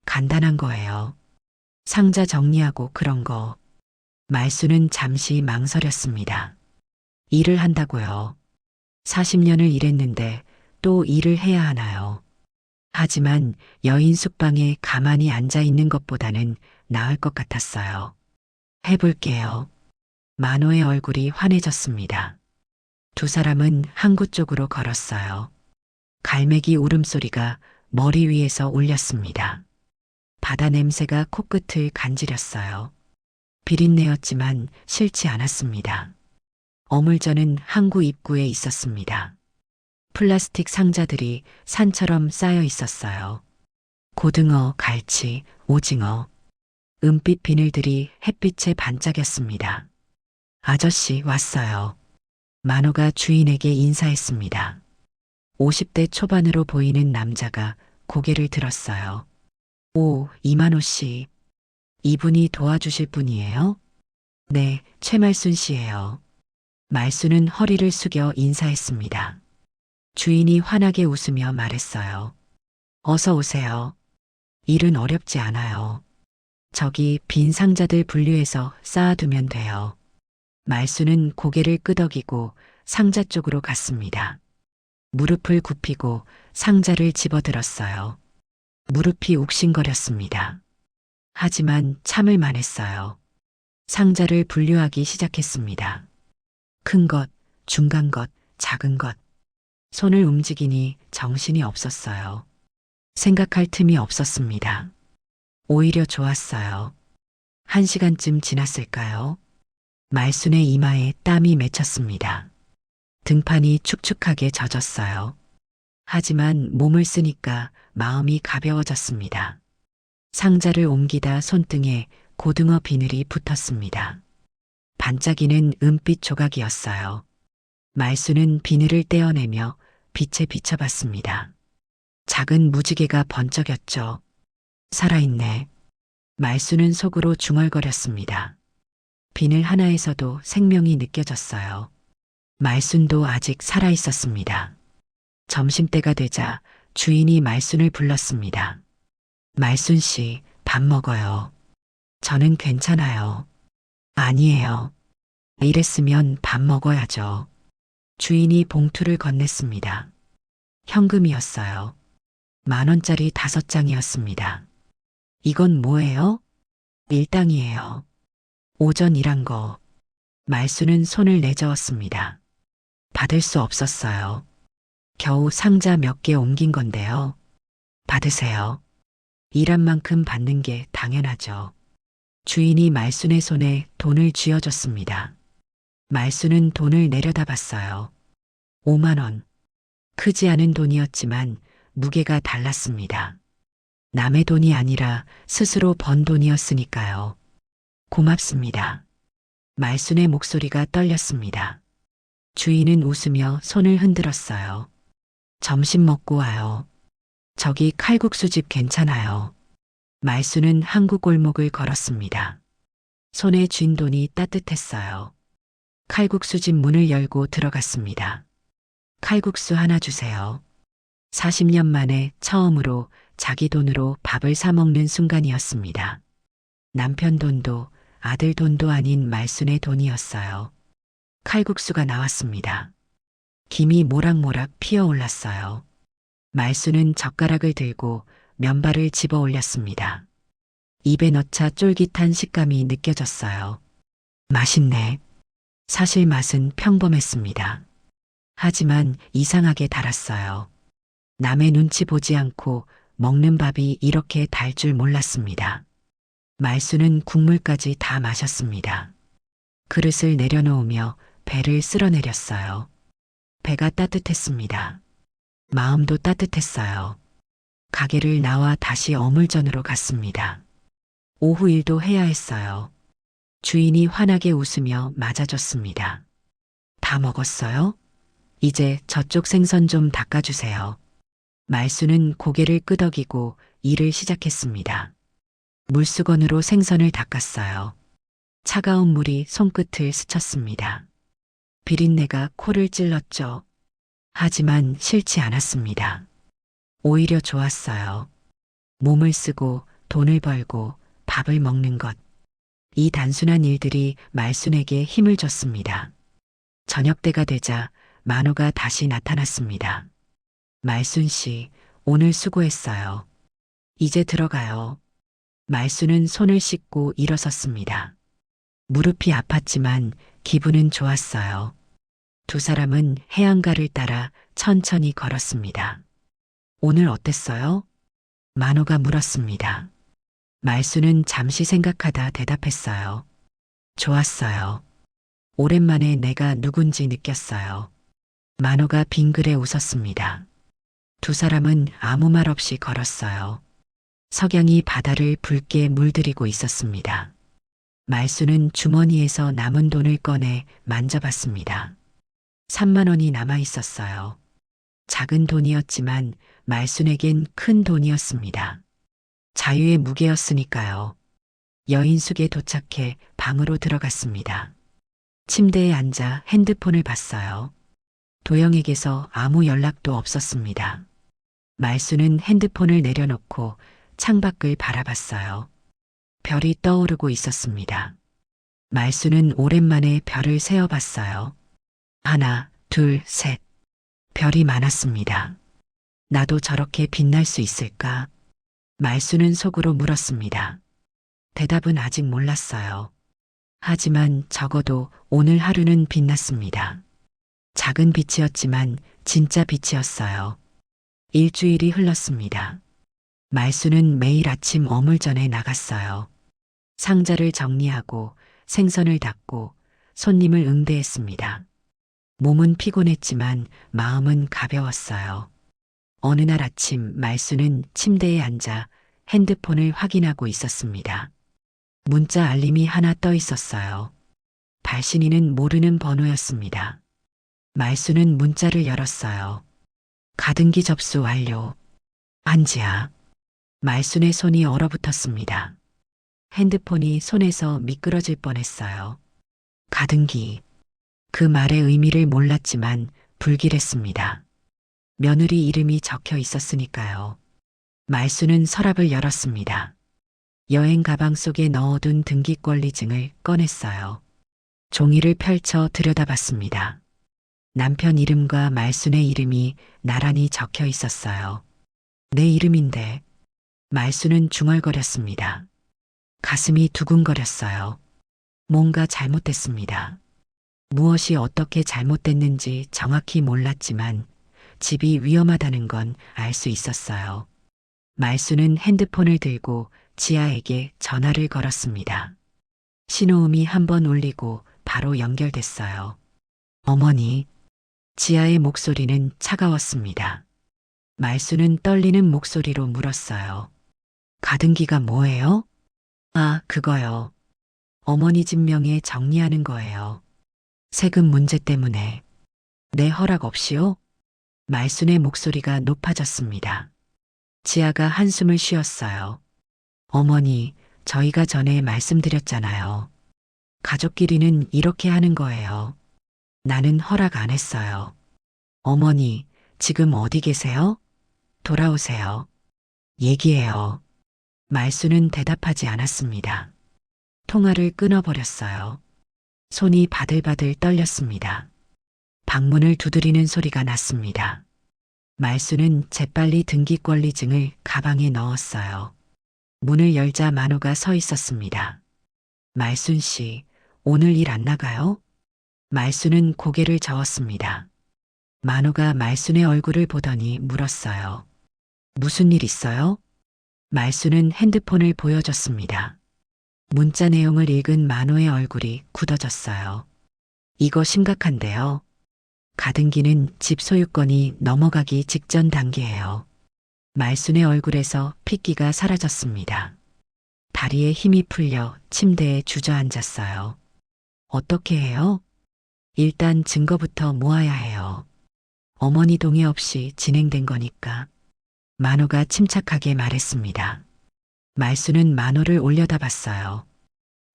Speaker 2: 간단한 거예요. 상자 정리하고 그런 거. 말수는 잠시 망설였습니다. 일을 한다고요. 40년을 일했는데 또 일을 해야 하나요? 하지만 여인 숙방에 가만히 앉아 있는 것보다는 나을 것 같았어요. 해볼게요. 만호의 얼굴이 환해졌습니다. 두 사람은 항구 쪽으로 걸었어요. 갈매기 울음소리가 머리 위에서 울렸습니다. 바다 냄새가 코끝을 간지렸어요. 비린내였지만 싫지 않았습니다. 어물전은 항구 입구에 있었습니다. 플라스틱 상자들이 산처럼 쌓여 있었어요. 고등어, 갈치, 오징어. 은빛 비늘들이 햇빛에 반짝였습니다. 아저씨 왔어요. 만호가 주인에게 인사했습니다. 50대 초반으로 보이는 남자가 고개를 들었어요. 오, 이만호 씨. 이분이 도와주실 분이에요? 네, 최말순 씨예요. 말순은 허리를 숙여 인사했습니다. 주인이 환하게 웃으며 말했어요. 어서 오세요. 일은 어렵지 않아요. 저기 빈 상자들 분류해서 쌓아두면 돼요. 말수는 고개를 끄덕이고 상자 쪽으로 갔습니다. 무릎을 굽히고 상자를 집어들었어요. 무릎이 욱신거렸습니다. 하지만 참을 만했어요. 상자를 분류하기 시작했습니다. 큰 것, 중간 것, 작은 것. 손을 움직이니 정신이 없었어요. 생각할 틈이 없었습니다. 오히려 좋았어요. 1시간쯤 지났을까요? 말순의 이마에 땀이 맺혔습니다. 등판이 축축하게 젖었어요. 하지만 몸을 쓰니까 마음이 가벼워졌습니다. 상자를 옮기다 손등에 고등어 비늘이 붙었습니다. 반짝이는 은빛 조각이었어요. 말순은 비늘을 떼어내며 빛에 비춰봤습니다. 작은 무지개가 번쩍였죠. 살아있네. 말순은 속으로 중얼거렸습니다. 비늘 하나에서도 생명이 느껴졌어요. 말순도 아직 살아있었습니다. 점심때가 되자 주인이 말순을 불렀습니다. 말순 씨, 밥 먹어요. 저는 괜찮아요. 아니에요. 이랬으면 밥 먹어야죠. 주인이 봉투를 건넸습니다. 현금이었어요. 10,000원짜리 5장이었습니다. 이건 뭐예요? 일당이에요. 오전 일한 거. 말수는 손을 내저었습니다. 받을 수 없었어요. 겨우 상자 몇 개 옮긴 건데요. 받으세요. 일한 만큼 받는 게 당연하죠. 주인이 말순의 손에 돈을 쥐어줬습니다. 말순은 돈을 내려다봤어요. 5만 원. 크지 않은 돈이었지만 무게가 달랐습니다. 남의 돈이 아니라 스스로 번 돈이었으니까요. 고맙습니다. 말순의 목소리가 떨렸습니다. 주인은 웃으며 손을 흔들었어요. 점심 먹고 와요. 저기 칼국수집 괜찮아요. 말순은 한국 골목을 걸었습니다. 손에 쥔 돈이 따뜻했어요. 칼국수집 문을 열고 들어갔습니다. 칼국수 하나 주세요. 40년 만에 처음으로 자기 돈으로 밥을 사 먹는 순간이었습니다. 남편 돈도 아들 돈도 아닌 말순의 돈이었어요. 칼국수가 나왔습니다. 김이 모락모락 피어올랐어요. 말순은 젓가락을 들고 면발을 집어 올렸습니다. 입에 넣자 쫄깃한 식감이 느껴졌어요. 맛있네. 사실 맛은 평범했습니다. 하지만 이상하게 달았어요. 남의 눈치 보지 않고 먹는 밥이 이렇게 달 줄 몰랐습니다. 말수는 국물까지 다 마셨습니다. 그릇을 내려놓으며 배를 쓸어내렸어요. 배가 따뜻했습니다. 마음도 따뜻했어요. 가게를 나와 다시 어물전으로 갔습니다. 오후 일도 해야 했어요. 주인이 환하게 웃으며 맞아줬습니다. 다 먹었어요? 이제 저쪽 생선 좀 닦아주세요. 말수는 고개를 끄덕이고 일을 시작했습니다. 물수건으로 생선을 닦았어요. 차가운 물이 손끝을 스쳤습니다. 비린내가 코를 찔렀죠. 하지만 싫지 않았습니다. 오히려 좋았어요. 몸을 쓰고 돈을 벌고 밥을 먹는 것. 이 단순한 일들이 말순에게 힘을 줬습니다. 저녁 때가 되자 만호가 다시 나타났습니다. 말순 씨, 오늘 수고했어요. 이제 들어가요. 말순은 손을 씻고 일어섰습니다. 무릎이 아팠지만 기분은 좋았어요. 두 사람은 해안가를 따라 천천히 걸었습니다. 오늘 어땠어요? 만호가 물었습니다. 말수는 잠시 생각하다 대답했어요. 좋았어요. 오랜만에 내가 누군지 느꼈어요. 만호가 빙그레 웃었습니다. 두 사람은 아무 말 없이 걸었어요. 석양이 바다를 붉게 물들이고 있었습니다. 말수는 주머니에서 남은 돈을 꺼내 만져봤습니다. 3만 원이 남아 있었어요. 작은 돈이었지만 말순에겐 큰 돈이었습니다. 자유의 무게였으니까요. 여인숙에 도착해 방으로 들어갔습니다. 침대에 앉아 핸드폰을 봤어요. 도영에게서 아무 연락도 없었습니다. 말수는 핸드폰을 내려놓고 창밖을 바라봤어요. 별이 떠오르고 있었습니다. 말수는 오랜만에 별을 세어봤어요. 하나, 둘, 셋. 별이 많았습니다. 나도 저렇게 빛날 수 있을까? 말수는 속으로 물었습니다. 대답은 아직 몰랐어요. 하지만 적어도 오늘 하루는 빛났습니다. 작은 빛이었지만 진짜 빛이었어요. 일주일이 흘렀습니다. 말수는 매일 아침 어물전에 나갔어요. 상자를 정리하고 생선을 닦고 손님을 응대했습니다. 몸은 피곤했지만 마음은 가벼웠어요. 어느 날 아침 말수는 침대에 앉아 핸드폰을 확인하고 있었습니다. 문자 알림이 하나 떠 있었어요. 발신인은 모르는 번호였습니다. 말수는 문자를 열었어요. 가등기 접수 완료. 한지야. 말순의 손이 얼어붙었습니다. 핸드폰이 손에서 미끄러질 뻔했어요. 가등기. 그 말의 의미를 몰랐지만 불길했습니다. 며느리 이름이 적혀 있었으니까요. 말수는 서랍을 열었습니다. 여행 가방 속에 넣어둔 등기권리증을 꺼냈어요. 종이를 펼쳐 들여다봤습니다. 남편 이름과 말순의 이름이 나란히 적혀 있었어요. 내 이름인데 말수는 중얼거렸습니다. 가슴이 두근거렸어요. 뭔가 잘못됐습니다. 무엇이 어떻게 잘못됐는지 정확히 몰랐지만 집이 위험하다는 건 알 수 있었어요. 말수는 핸드폰을 들고 지아에게 전화를 걸었습니다. 신호음이 한 번 울리고 바로 연결됐어요. 어머니, 지아의 목소리는 차가웠습니다. 말수는 떨리는 목소리로 물었어요. 가등기가 뭐예요? 아, 그거요. 어머니 집 명에 정리하는 거예요. 세금 문제 때문에. 내 허락 없이요? 말순의 목소리가 높아졌습니다. 지아가 한숨을 쉬었어요. 어머니, 저희가 전에 말씀드렸잖아요. 가족끼리는 이렇게 하는 거예요. 나는 허락 안 했어요. 어머니, 지금 어디 계세요? 돌아오세요. 얘기해요. 말수는 대답하지 않았습니다. 통화를 끊어버렸어요. 손이 바들바들 떨렸습니다. 방문을 두드리는 소리가 났습니다. 말수는 재빨리 등기권리증을 가방에 넣었어요. 문을 열자 만호가 서 있었습니다. 말순 씨, 오늘 일 안 나가요? 말수는 고개를 저었습니다. 만호가 말순의 얼굴을 보더니 물었어요. 무슨 일 있어요? 말수는 핸드폰을 보여줬습니다. 문자 내용을 읽은 만호의 얼굴이 굳어졌어요. 이거 심각한데요. 가등기는 집 소유권이 넘어가기 직전 단계예요. 말순의 얼굴에서 핏기가 사라졌습니다. 다리에 힘이 풀려 침대에 주저앉았어요. 어떻게 해요? 일단 증거부터 모아야 해요. 어머니 동의 없이 진행된 거니까. 만호가 침착하게 말했습니다. 말수는 만호를 올려다봤어요.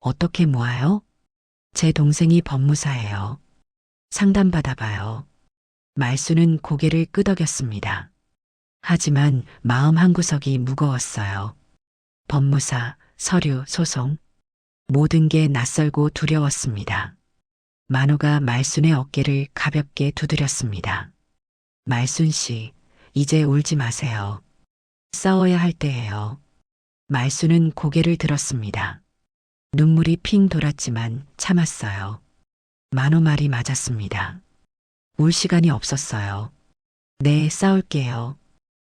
Speaker 2: 어떻게 모아요? 제 동생이 법무사예요. 상담받아봐요. 말수는 고개를 끄덕였습니다. 하지만 마음 한구석이 무거웠어요. 법무사, 서류, 소송. 모든 게 낯설고 두려웠습니다. 만호가 말순의 어깨를 가볍게 두드렸습니다. 말순 씨, 이제 울지 마세요. 싸워야 할 때예요. 말수는 고개를 들었습니다. 눈물이 핑 돌았지만 참았어요. 만호 말이 맞았습니다. 울 시간이 없었어요. 네, 싸울게요.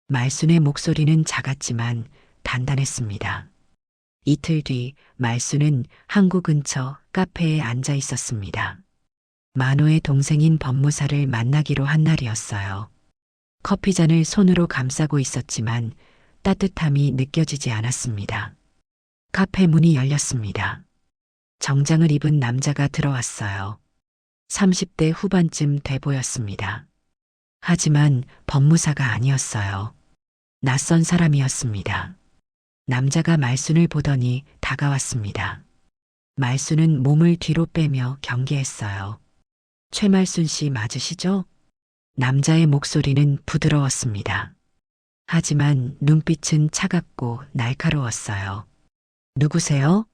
Speaker 2: 말순의 목소리는 작았지만 단단했습니다. 이틀 뒤 말수는 항구 근처 카페에 앉아 있었습니다. 만호의 동생인 법무사를 만나기로 한 날이었어요. 커피잔을 손으로 감싸고 있었지만 따뜻함이 느껴지지 않았습니다. 카페 문이 열렸습니다. 정장을 입은 남자가 들어왔어요. 30대 후반쯤 돼 보였습니다. 하지만 법무사가 아니었어요. 낯선 사람이었습니다. 남자가 말순을 보더니 다가왔습니다. 말순은 몸을 뒤로 빼며 경계했어요. 최말순 씨 맞으시죠? 남자의 목소리는 부드러웠습니다. 하지만 눈빛은 차갑고 날카로웠어요. 누구세요?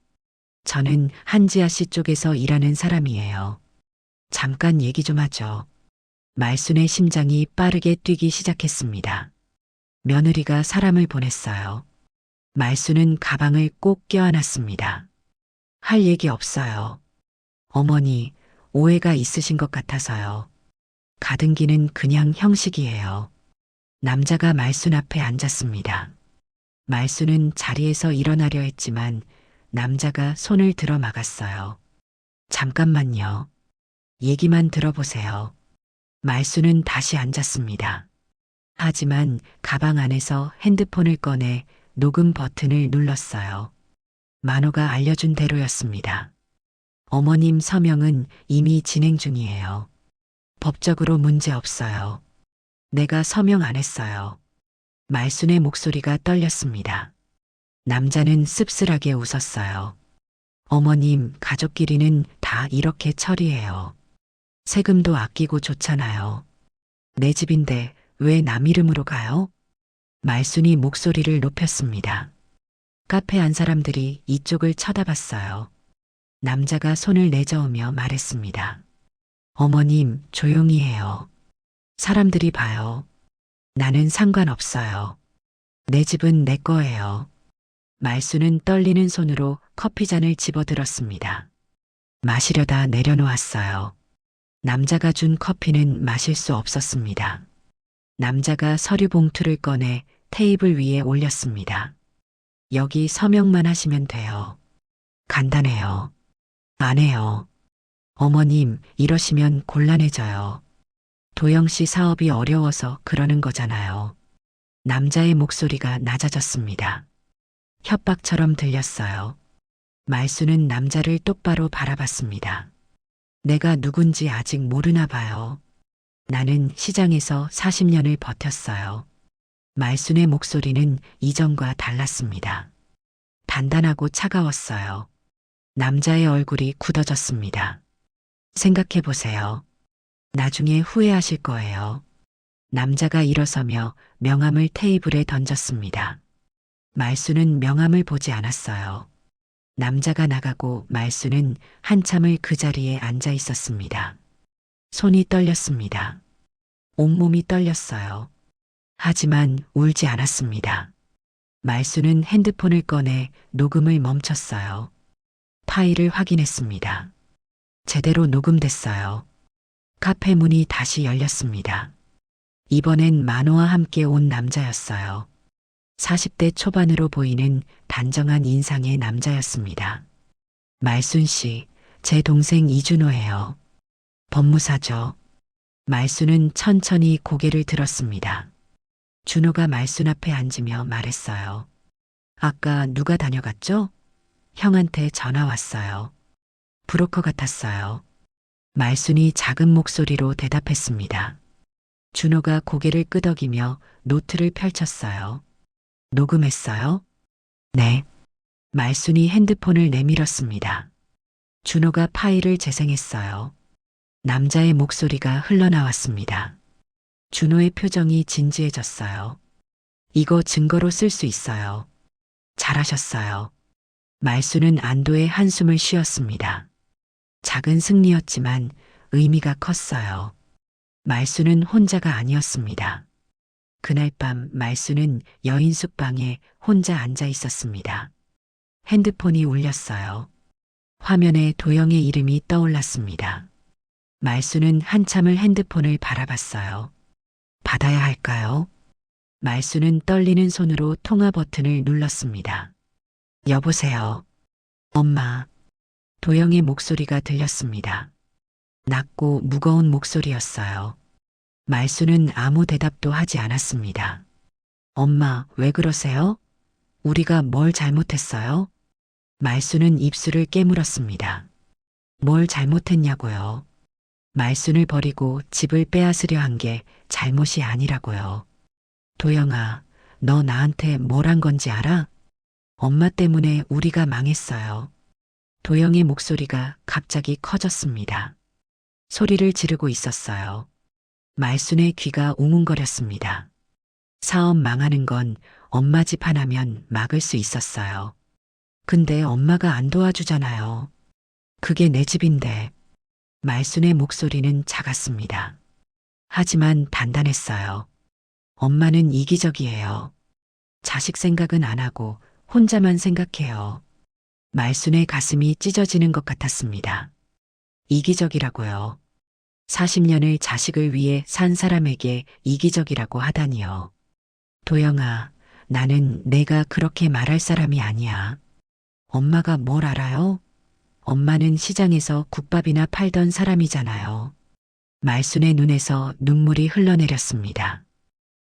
Speaker 2: 저는 한지아 씨 쪽에서 일하는 사람이에요. 잠깐 얘기 좀 하죠. 말순의 심장이 빠르게 뛰기 시작했습니다. 며느리가 사람을 보냈어요. 말순은 가방을 꼭 껴안았습니다. 할 얘기 없어요. 어머니, 오해가 있으신 것 같아서요. 가등기는 그냥 형식이에요. 남자가 말순 앞에 앉았습니다. 말순은 자리에서 일어나려 했지만 남자가 손을 들어 막았어요. 잠깐만요. 얘기만 들어보세요. 말순은 다시 앉았습니다. 하지만 가방 안에서 핸드폰을 꺼내 녹음 버튼을 눌렀어요. 만호가 알려준 대로였습니다. 어머님 서명은 이미 진행 중이에요. 법적으로 문제 없어요. 내가 서명 안 했어요. 말순의 목소리가 떨렸습니다. 남자는 씁쓸하게 웃었어요. 어머님, 가족끼리는 다 이렇게 처리해요. 세금도 아끼고 좋잖아요. 내 집인데 왜 남 이름으로 가요? 말순이 목소리를 높였습니다. 카페 안 사람들이 이쪽을 쳐다봤어요. 남자가 손을 내저으며 말했습니다. 어머님, 조용히 해요. 사람들이 봐요. 나는 상관없어요. 내 집은 내 거예요. 말수는 떨리는 손으로 커피잔을 집어들었습니다. 마시려다 내려놓았어요. 남자가 준 커피는 마실 수 없었습니다. 남자가 서류 봉투를 꺼내 테이블 위에 올렸습니다. 여기 서명만 하시면 돼요. 간단해요. 안 해요. 어머님, 이러시면 곤란해져요. 도영 씨 사업이 어려워서 그러는 거잖아요. 남자의 목소리가 낮아졌습니다. 협박처럼 들렸어요. 말수는 남자를 똑바로 바라봤습니다. 내가 누군지 아직 모르나 봐요. 나는 시장에서 40년을 버텼어요. 말순의 목소리는 이전과 달랐습니다. 단단하고 차가웠어요. 남자의 얼굴이 굳어졌습니다. 생각해 보세요. 나중에 후회하실 거예요. 남자가 일어서며 명함을 테이블에 던졌습니다. 말수는 명함을 보지 않았어요. 남자가 나가고 말수는 한참을 그 자리에 앉아 있었습니다. 손이 떨렸습니다. 온몸이 떨렸어요. 하지만 울지 않았습니다. 말수는 핸드폰을 꺼내 녹음을 멈췄어요. 파일을 확인했습니다. 제대로 녹음됐어요. 카페 문이 다시 열렸습니다. 이번엔 만호와 함께 온 남자였어요. 40대 초반으로 보이는 단정한 인상의 남자였습니다. 말순 씨, 제 동생 이준호예요. 법무사죠. 말순은 천천히 고개를 들었습니다. 준호가 말순 앞에 앉으며 말했어요. 아까 누가 다녀갔죠? 형한테 전화 왔어요. 브로커 같았어요. 말순이 작은 목소리로 대답했습니다. 준호가 고개를 끄덕이며 노트를 펼쳤어요. 녹음했어요? 네. 말순이 핸드폰을 내밀었습니다. 준호가 파일을 재생했어요. 남자의 목소리가 흘러나왔습니다. 준호의 표정이 진지해졌어요. 이거 증거로 쓸 수 있어요. 잘하셨어요. 말수는 안도의 한숨을 쉬었습니다. 작은 승리였지만 의미가 컸어요. 말수는 혼자가 아니었습니다. 그날 밤 말수는 여인 숙방에 혼자 앉아 있었습니다. 핸드폰이 울렸어요. 화면에 도영의 이름이 떠올랐습니다. 말수는 한참을 핸드폰을 바라봤어요. 받아야 할까요? 말수는 떨리는 손으로 통화 버튼을 눌렀습니다. 여보세요. 엄마. 도영의 목소리가 들렸습니다. 낮고 무거운 목소리였어요. 말수는 아무 대답도 하지 않았습니다. 엄마, 왜 그러세요? 우리가 뭘 잘못했어요? 말수는 입술을 깨물었습니다. 뭘 잘못했냐고요? 말순을 버리고 집을 빼앗으려 한 게 잘못이 아니라고요. 도영아, 너 나한테 뭘 한 건지 알아? 엄마 때문에 우리가 망했어요. 도영의 목소리가 갑자기 커졌습니다. 소리를 지르고 있었어요. 말순의 귀가 웅웅거렸습니다. 사업 망하는 건 엄마 집 하나면 막을 수 있었어요. 근데 엄마가 안 도와주잖아요. 그게 내 집인데. 말순의 목소리는 작았습니다. 하지만 단단했어요. 엄마는 이기적이에요. 자식 생각은 안 하고 혼자만 생각해요. 말순의 가슴이 찢어지는 것 같았습니다. 이기적이라고요. 40년을 자식을 위해 산 사람에게 이기적이라고 하다니요. 도영아, 나는 내가 그렇게 말할 사람이 아니야. 엄마가 뭘 알아요? 엄마는 시장에서 국밥이나 팔던 사람이잖아요. 말순의 눈에서 눈물이 흘러내렸습니다.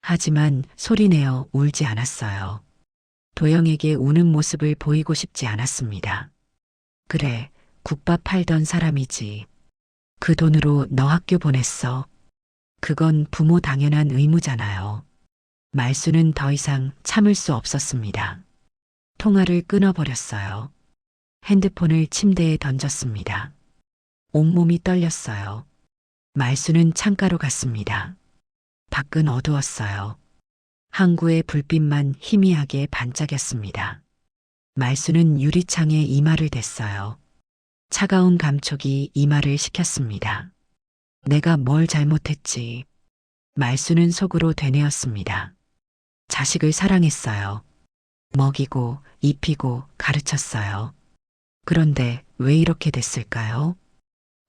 Speaker 2: 하지만 소리내어 울지 않았어요. 도영에게 우는 모습을 보이고 싶지 않았습니다. 그래, 국밥 팔던 사람이지. 그 돈으로 너 학교 보냈어. 그건 부모 당연한 의무잖아요. 말순은 더 이상 참을 수 없었습니다. 통화를 끊어버렸어요. 핸드폰을 침대에 던졌습니다. 온몸이 떨렸어요. 말수는 창가로 갔습니다. 밖은 어두웠어요. 항구의 불빛만 희미하게 반짝였습니다. 말수는 유리창에 이마를 댔어요. 차가운 감촉이 이마를 식혔습니다. 내가 뭘 잘못했지. 말수는 속으로 되뇌었습니다. 자식을 사랑했어요. 먹이고, 입히고, 가르쳤어요. 그런데 왜 이렇게 됐을까요?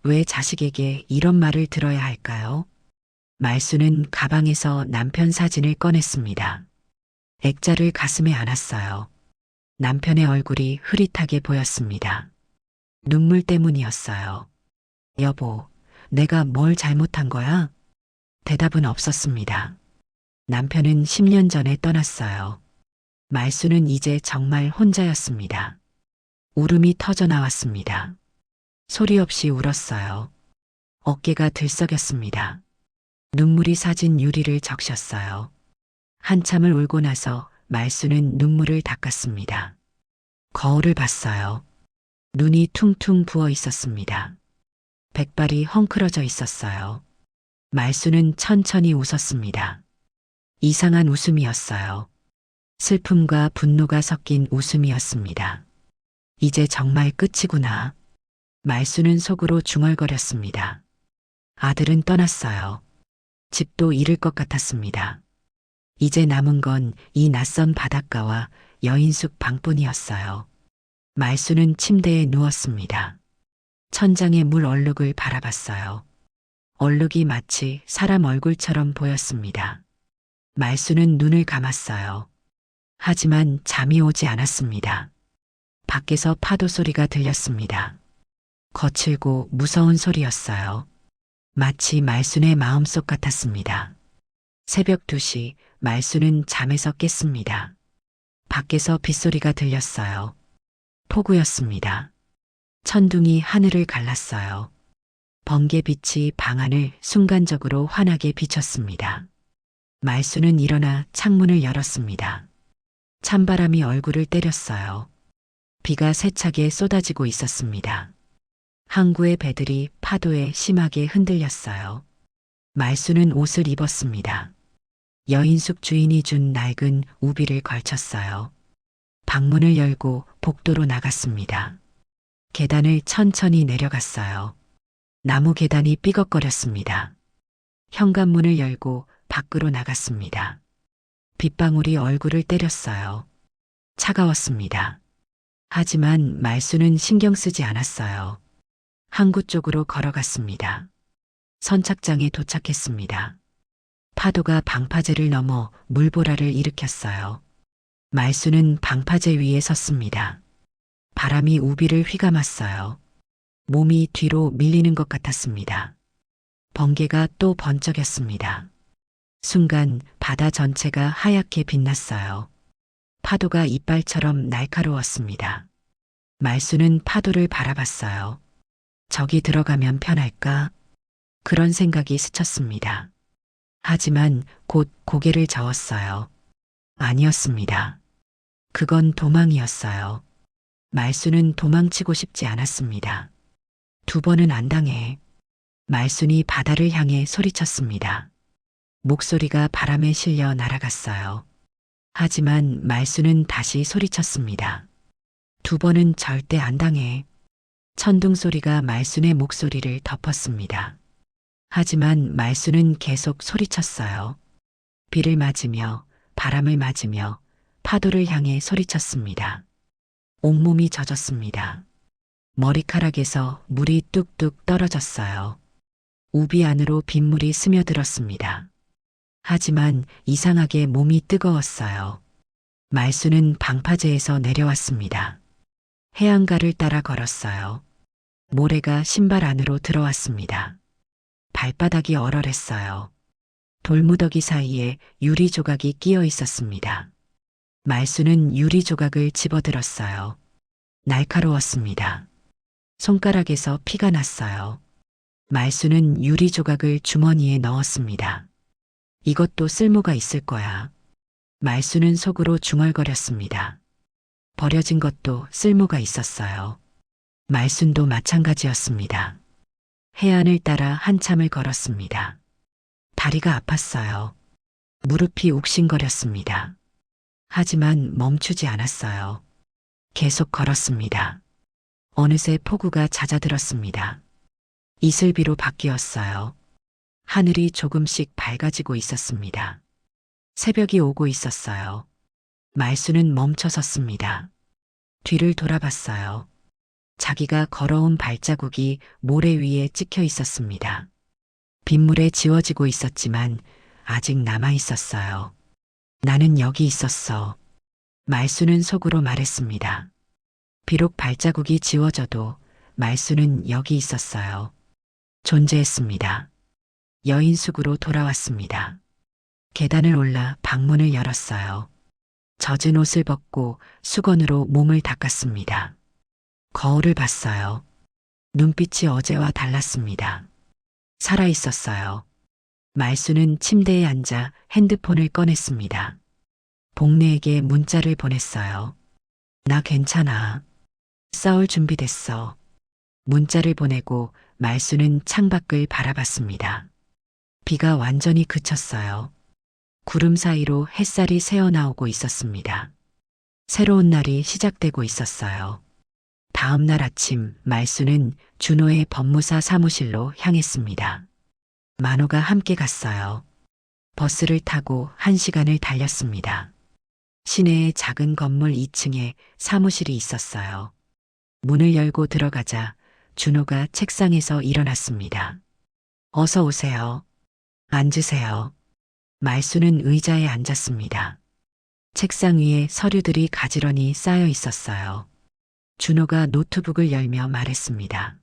Speaker 2: 왜 자식에게 이런 말을 들어야 할까요? 말수는 가방에서 남편 사진을 꺼냈습니다. 액자를 가슴에 안았어요. 남편의 얼굴이 흐릿하게 보였습니다. 눈물 때문이었어요. 여보, 내가 뭘 잘못한 거야? 대답은 없었습니다. 남편은 10년 전에 떠났어요. 말수는 이제 정말 혼자였습니다. 울음이 터져 나왔습니다. 소리 없이 울었어요. 어깨가 들썩였습니다. 눈물이 사진 유리를 적셨어요. 한참을 울고 나서 말수는 눈물을 닦았습니다. 거울을 봤어요. 눈이 퉁퉁 부어 있었습니다. 백발이 헝클어져 있었어요. 말수는 천천히 웃었습니다. 이상한 웃음이었어요. 슬픔과 분노가 섞인 웃음이었습니다. 이제 정말 끝이구나. 말수는 속으로 중얼거렸습니다. 아들은 떠났어요. 집도 잃을 것 같았습니다. 이제 남은 건 이 낯선 바닷가와 여인숙 방뿐이었어요. 말수는 침대에 누웠습니다. 천장의 물 얼룩을 바라봤어요. 얼룩이 마치 사람 얼굴처럼 보였습니다. 말수는 눈을 감았어요. 하지만 잠이 오지 않았습니다. 밖에서 파도 소리가 들렸습니다. 거칠고 무서운 소리였어요. 마치 말순의 마음속 같았습니다. 새벽 2시 말순은 잠에서 깼습니다. 밖에서 빗소리가 들렸어요. 폭우였습니다. 천둥이 하늘을 갈랐어요. 번개빛이 방 안을 순간적으로 환하게 비쳤습니다. 말순은 일어나 창문을 열었습니다. 찬바람이 얼굴을 때렸어요. 비가 세차게 쏟아지고 있었습니다. 항구의 배들이 파도에 심하게 흔들렸어요. 말순은 옷을 입었습니다. 여인숙 주인이 준 낡은 우비를 걸쳤어요. 방문을 열고 복도로 나갔습니다. 계단을 천천히 내려갔어요. 나무 계단이 삐걱거렸습니다. 현관문을 열고 밖으로 나갔습니다. 빗방울이 얼굴을 때렸어요. 차가웠습니다. 하지만 말수는 신경 쓰지 않았어요. 항구 쪽으로 걸어갔습니다. 선착장에 도착했습니다. 파도가 방파제를 넘어 물보라를 일으켰어요. 말수는 방파제 위에 섰습니다. 바람이 우비를 휘감았어요. 몸이 뒤로 밀리는 것 같았습니다. 번개가 또 번쩍였습니다. 순간 바다 전체가 하얗게 빛났어요. 파도가 이빨처럼 날카로웠습니다. 말수는 파도를 바라봤어요. 저기 들어가면 편할까? 그런 생각이 스쳤습니다. 하지만 곧 고개를 저었어요. 아니었습니다. 그건 도망이었어요. 말수는 도망치고 싶지 않았습니다. 2번은 안 당해. 말순이 바다를 향해 소리쳤습니다. 목소리가 바람에 실려 날아갔어요. 하지만 말수는 다시 소리쳤습니다. 2번은 절대 안 당해. 천둥 소리가 말순의 목소리를 덮었습니다. 하지만 말수는 계속 소리쳤어요. 비를 맞으며 바람을 맞으며 파도를 향해 소리쳤습니다. 온몸이 젖었습니다. 머리카락에서 물이 뚝뚝 떨어졌어요. 우비 안으로 빗물이 스며들었습니다. 하지만 이상하게 몸이 뜨거웠어요. 말수는 방파제에서 내려왔습니다. 해안가를 따라 걸었어요. 모래가 신발 안으로 들어왔습니다. 발바닥이 얼얼했어요. 돌무더기 사이에 유리 조각이 끼어 있었습니다. 말수는 유리 조각을 집어들었어요. 날카로웠습니다. 손가락에서 피가 났어요. 말수는 유리 조각을 주머니에 넣었습니다. 이것도 쓸모가 있을 거야. 말수는 속으로 중얼거렸습니다. 버려진 것도 쓸모가 있었어요. 말순도 마찬가지였습니다. 해안을 따라 한참을 걸었습니다. 다리가 아팠어요. 무릎이 욱신거렸습니다. 하지만 멈추지 않았어요. 계속 걸었습니다. 어느새 폭우가 잦아들었습니다. 이슬비로 바뀌었어요. 하늘이 조금씩 밝아지고 있었습니다. 새벽이 오고 있었어요. 말수는 멈춰 섰습니다. 뒤를 돌아봤어요. 자기가 걸어온 발자국이 모래 위에 찍혀 있었습니다. 빗물에 지워지고 있었지만 아직 남아 있었어요. 나는 여기 있었어. 말수는 속으로 말했습니다. 비록 발자국이 지워져도 말수는 여기 있었어요. 존재했습니다. 여인숙으로 돌아왔습니다. 계단을 올라 방문을 열었어요. 젖은 옷을 벗고 수건으로 몸을 닦았습니다. 거울을 봤어요. 눈빛이 어제와 달랐습니다. 살아 있었어요. 말수는 침대에 앉아 핸드폰을 꺼냈습니다. 복례에게 문자를 보냈어요. 나 괜찮아. 싸울 준비됐어. 문자를 보내고 말수는 창밖을 바라봤습니다. 비가 완전히 그쳤어요. 구름 사이로 햇살이 새어나오고 있었습니다. 새로운 날이 시작되고 있었어요. 다음 날 아침 말수는 준호의 법무사 사무실로 향했습니다. 만호가 함께 갔어요. 버스를 타고 1시간을 달렸습니다. 시내의 작은 건물 2층에 사무실이 있었어요. 문을 열고 들어가자 준호가 책상에서 일어났습니다. 어서 오세요. 앉으세요. 말수는 의자에 앉았습니다. 책상 위에 서류들이 가지런히 쌓여 있었어요. 준호가 노트북을 열며 말했습니다.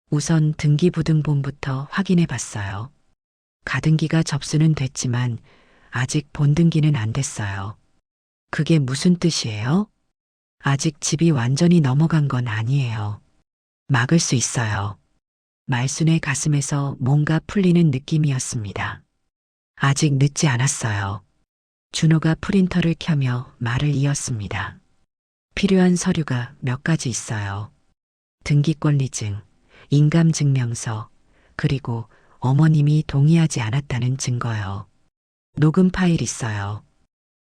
Speaker 2: 우선 등기부등본부터 확인해 봤어요. 가등기가 접수는 됐지만 아직 본등기는 안 됐어요. 그게 무슨 뜻이에요? 아직 집이 완전히 넘어간 건 아니에요. 막을 수 있어요. 말순의 가슴에서 뭔가 풀리는 느낌이었습니다. 아직 늦지 않았어요. 준호가 프린터를 켜며 말을 이었습니다. 필요한 서류가 몇 가지 있어요. 등기권리증, 인감증명서, 그리고 어머님이 동의하지 않았다는 증거요. 녹음 파일 있어요.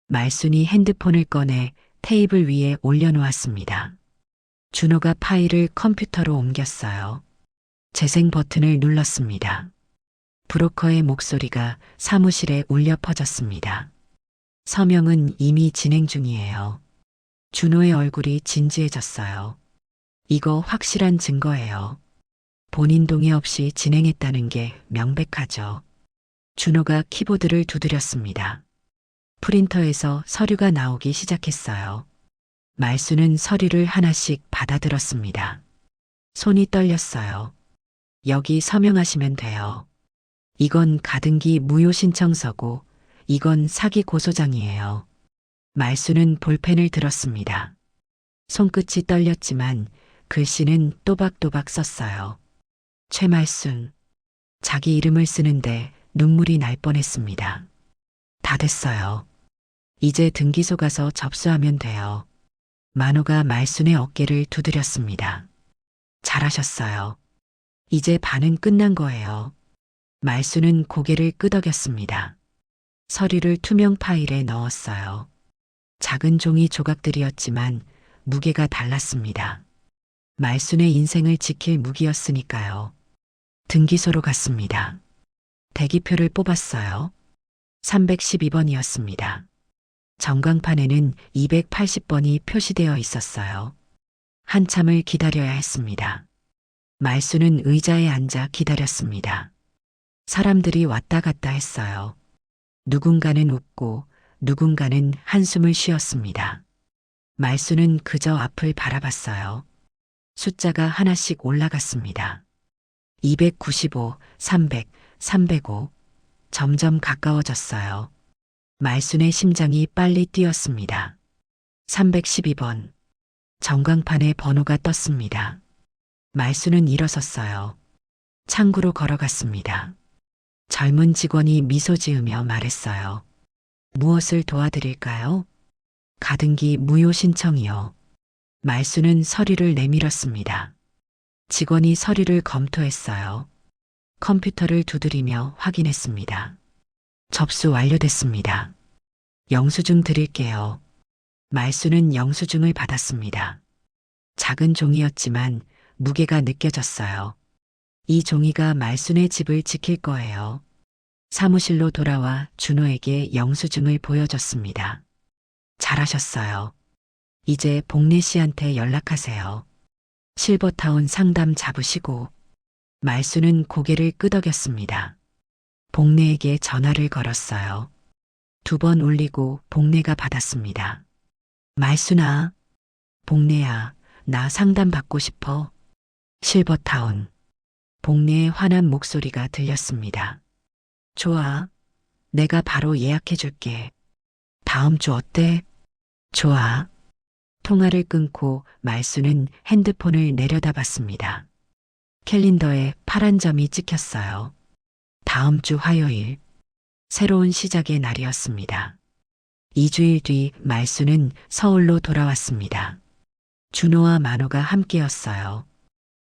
Speaker 2: 말순이 핸드폰을 꺼내 테이블 위에 올려놓았습니다. 준호가 파일을 컴퓨터로 옮겼어요. 재생 버튼을 눌렀습니다. 브로커의 목소리가 사무실에 울려 퍼졌습니다. 서명은 이미 진행 중이에요. 준호의 얼굴이 진지해졌어요. 이거 확실한 증거예요. 본인 동의 없이 진행했다는 게 명백하죠. 준호가 키보드를 두드렸습니다. 프린터에서 서류가 나오기 시작했어요. 말수는 서류를 하나씩 받아들었습니다. 손이 떨렸어요. 여기 서명하시면 돼요. 이건 가등기 무효 신청서고 이건 사기 고소장이에요. 말수는 볼펜을 들었습니다. 손끝이 떨렸지만 글씨는 또박또박 썼어요. 최말순. 자기 이름을 쓰는데 눈물이 날 뻔했습니다. 다 됐어요. 이제 등기소 가서 접수하면 돼요. 만호가 말순의 어깨를 두드렸습니다. 잘하셨어요. 이제 반은 끝난 거예요. 말순은 고개를 끄덕였습니다. 서류를 투명 파일에 넣었어요. 작은 종이 조각들이었지만 무게가 달랐습니다. 말순의 인생을 지킬 무기였으니까요. 등기소로 갔습니다. 대기표를 뽑았어요. 312번이었습니다. 전광판에는 280번이 표시되어 있었어요. 한참을 기다려야 했습니다. 말수는 의자에 앉아 기다렸습니다. 사람들이 왔다 갔다 했어요. 누군가는 웃고 누군가는 한숨을 쉬었습니다. 말수는 그저 앞을 바라봤어요. 숫자가 하나씩 올라갔습니다. 295, 300, 305. 점점 가까워졌어요. 말순의 심장이 빨리 뛰었습니다. 312번. 전광판에 번호가 떴습니다. 말순은 일어섰어요. 창구로 걸어갔습니다. 젊은 직원이 미소 지으며 말했어요. 무엇을 도와드릴까요? 가등기 무효 신청이요. 말순은 서류를 내밀었습니다. 직원이 서류를 검토했어요. 컴퓨터를 두드리며 확인했습니다. 접수 완료됐습니다. 영수증 드릴게요. 말수는 영수증을 받았습니다. 작은 종이였지만 무게가 느껴졌어요. 이 종이가 말순의 집을 지킬 거예요. 사무실로 돌아와 준호에게 영수증을 보여줬습니다. 잘하셨어요. 이제 복래 씨한테 연락하세요. 실버타운 상담 잡으시고. 말수는 고개를 끄덕였습니다. 복래에게 전화를 걸었어요. 2번 울리고 복래가 받았습니다. 말수나. 복래야, 나 상담 받고 싶어. 실버타운. 복래의 환한 목소리가 들렸습니다. 좋아. 내가 바로 예약해 줄게. 다음 주 어때? 좋아. 통화를 끊고 말수는 핸드폰을 내려다봤습니다. 캘린더에 파란 점이 찍혔어요. 다음 주 화요일. 새로운 시작의 날이었습니다. 2주일 뒤 말수는 서울로 돌아왔습니다. 준호와 만호가 함께였어요.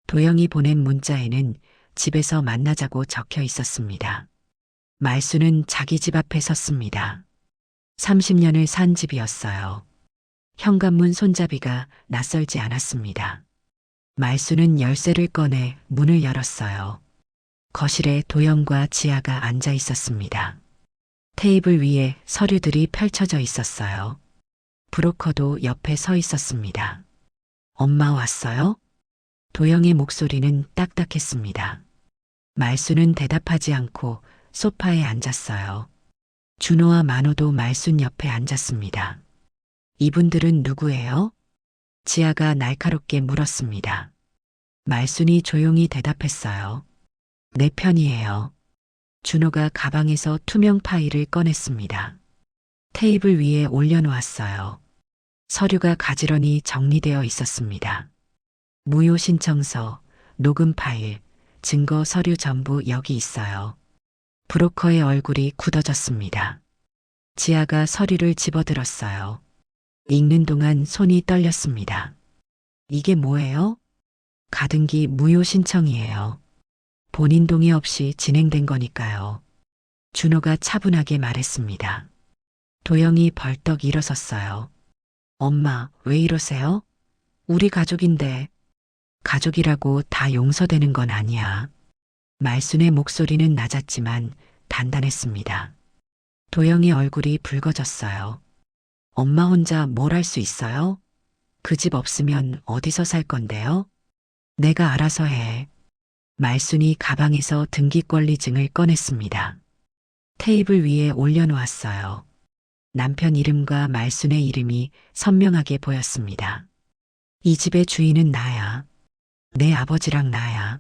Speaker 2: 도영이 보낸 문자에는 집에서 만나자고 적혀 있었습니다. 말수는 자기 집 앞에 섰습니다. 30년을 산 집이었어요. 현관문 손잡이가 낯설지 않았습니다. 말수는 열쇠를 꺼내 문을 열었어요. 거실에 도영과 지아가 앉아 있었습니다. 테이블 위에 서류들이 펼쳐져 있었어요. 브로커도 옆에 서 있었습니다. 엄마 왔어요? 도영의 목소리는 딱딱했습니다. 말수는 대답하지 않고 소파에 앉았어요. 준호와 만호도 말순 옆에 앉았습니다. 이분들은 누구예요? 지아가 날카롭게 물었습니다. 말순이 조용히 대답했어요. 내 편이에요. 준호가 가방에서 투명 파일을 꺼냈습니다. 테이블 위에 올려놓았어요. 서류가 가지런히 정리되어 있었습니다. 무효 신청서, 녹음 파일, 증거 서류 전부 여기 있어요. 브로커의 얼굴이 굳어졌습니다. 지아가 서류를 집어들었어요. 읽는 동안 손이 떨렸습니다. 이게 뭐예요? 가등기 무효 신청이에요. 본인 동의 없이 진행된 거니까요. 준호가 차분하게 말했습니다. 도영이 벌떡 일어섰어요. 엄마, 왜 이러세요? 우리 가족인데. 가족이라고 다 용서되는 건 아니야. 말순의 목소리는 낮았지만 단단했습니다. 도영이 얼굴이 붉어졌어요. 엄마 혼자 뭘 할 수 있어요? 그 집 없으면 어디서 살 건데요? 내가 알아서 해. 말순이 가방에서 등기권리증을 꺼냈습니다. 테이블 위에 올려놓았어요. 남편 이름과 말순의 이름이 선명하게 보였습니다. 이 집의 주인은 나야. 내 아버지랑 나야.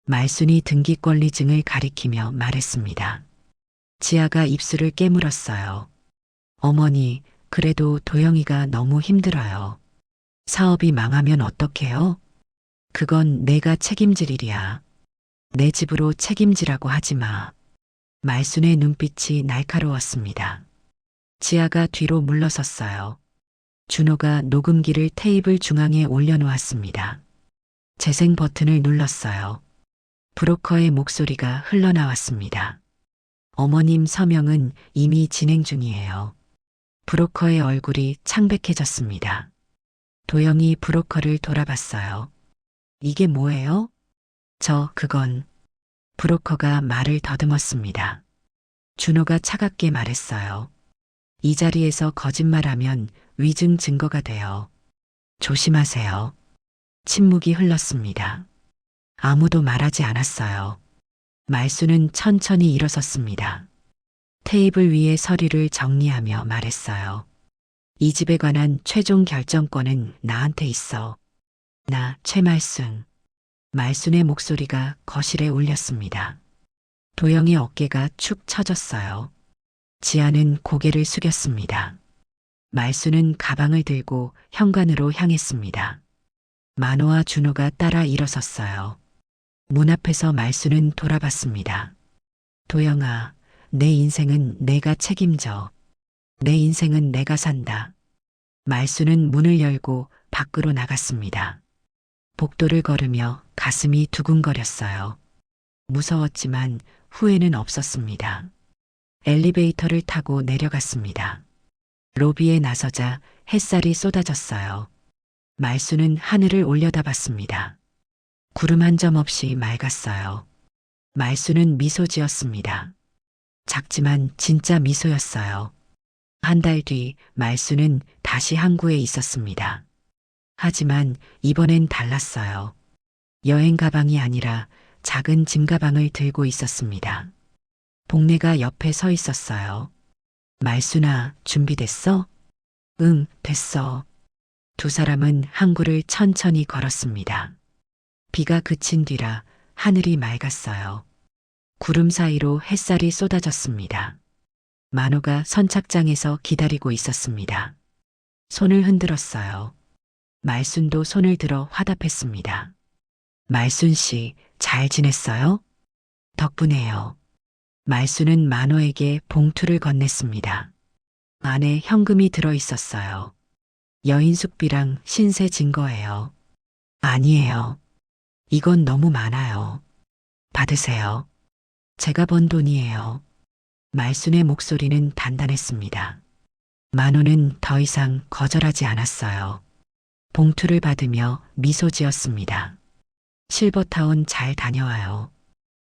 Speaker 2: 말순이 등기권리증을 가리키며 말했습니다. 지아가 입술을 깨물었어요. 어머니, 그래도 도영이가 너무 힘들어요. 사업이 망하면 어떡해요? 그건 내가 책임질 일이야. 내 집으로 책임지라고 하지 마. 말순의 눈빛이 날카로웠습니다. 지아가 뒤로 물러섰어요. 준호가 녹음기를 테이블 중앙에 올려놓았습니다. 재생 버튼을 눌렀어요. 브로커의 목소리가 흘러나왔습니다. 어머님 서명은 이미 진행 중이에요. 브로커의 얼굴이 창백해졌습니다. 도영이 브로커를 돌아봤어요. 이게 뭐예요? 그건. 브로커가 말을 더듬었습니다. 준호가 차갑게 말했어요. 이 자리에서 거짓말하면 위증 증거가 돼요. 조심하세요. 침묵이 흘렀습니다. 아무도 말하지 않았어요. 말수는 천천히 일어섰습니다. 테이블 위에 서류를 정리하며 말했어요. 이 집에 관한 최종 결정권은 나한테 있어. 나 최말순. 말순의 목소리가 거실에 울렸습니다. 도영의 어깨가 축 처졌어요. 지아는 고개를 숙였습니다. 말순은 가방을 들고 현관으로 향했습니다. 만호와 준호가 따라 일어섰어요. 문 앞에서 말순은 돌아봤습니다. 도영아, 내 인생은 내가 책임져. 내 인생은 내가 산다. 말순은 문을 열고 밖으로 나갔습니다. 복도를 걸으며 가슴이 두근거렸어요. 무서웠지만 후회는 없었습니다. 엘리베이터를 타고 내려갔습니다. 로비에 나서자 햇살이 쏟아졌어요. 말순은 하늘을 올려다봤습니다. 구름 한 점 없이 맑았어요. 말순은 미소 지었습니다. 작지만 진짜 미소였어요. 한 달 뒤 말수는 다시 항구에 있었습니다. 하지만 이번엔 달랐어요. 여행 가방이 아니라 작은 짐 가방을 들고 있었습니다. 복례가 옆에 서 있었어요. 말수나 준비됐어? 응, 됐어. 두 사람은 항구를 천천히 걸었습니다. 비가 그친 뒤라 하늘이 맑았어요. 구름 사이로 햇살이 쏟아졌습니다. 만호가 선착장에서 기다리고 있었습니다. 손을 흔들었어요. 말순도 손을 들어 화답했습니다. 말순 씨, 잘 지냈어요? 덕분에요. 말순은 만호에게 봉투를 건넸습니다. 안에 현금이 들어 있었어요. 여인 숙비랑 신세 증거예요. 아니에요. 이건 너무 많아요. 받으세요. 제가 번 돈이에요. 말순의 목소리는 단단했습니다. 만호는 더 이상 거절하지 않았어요. 봉투를 받으며 미소 지었습니다. 실버타운 잘 다녀와요.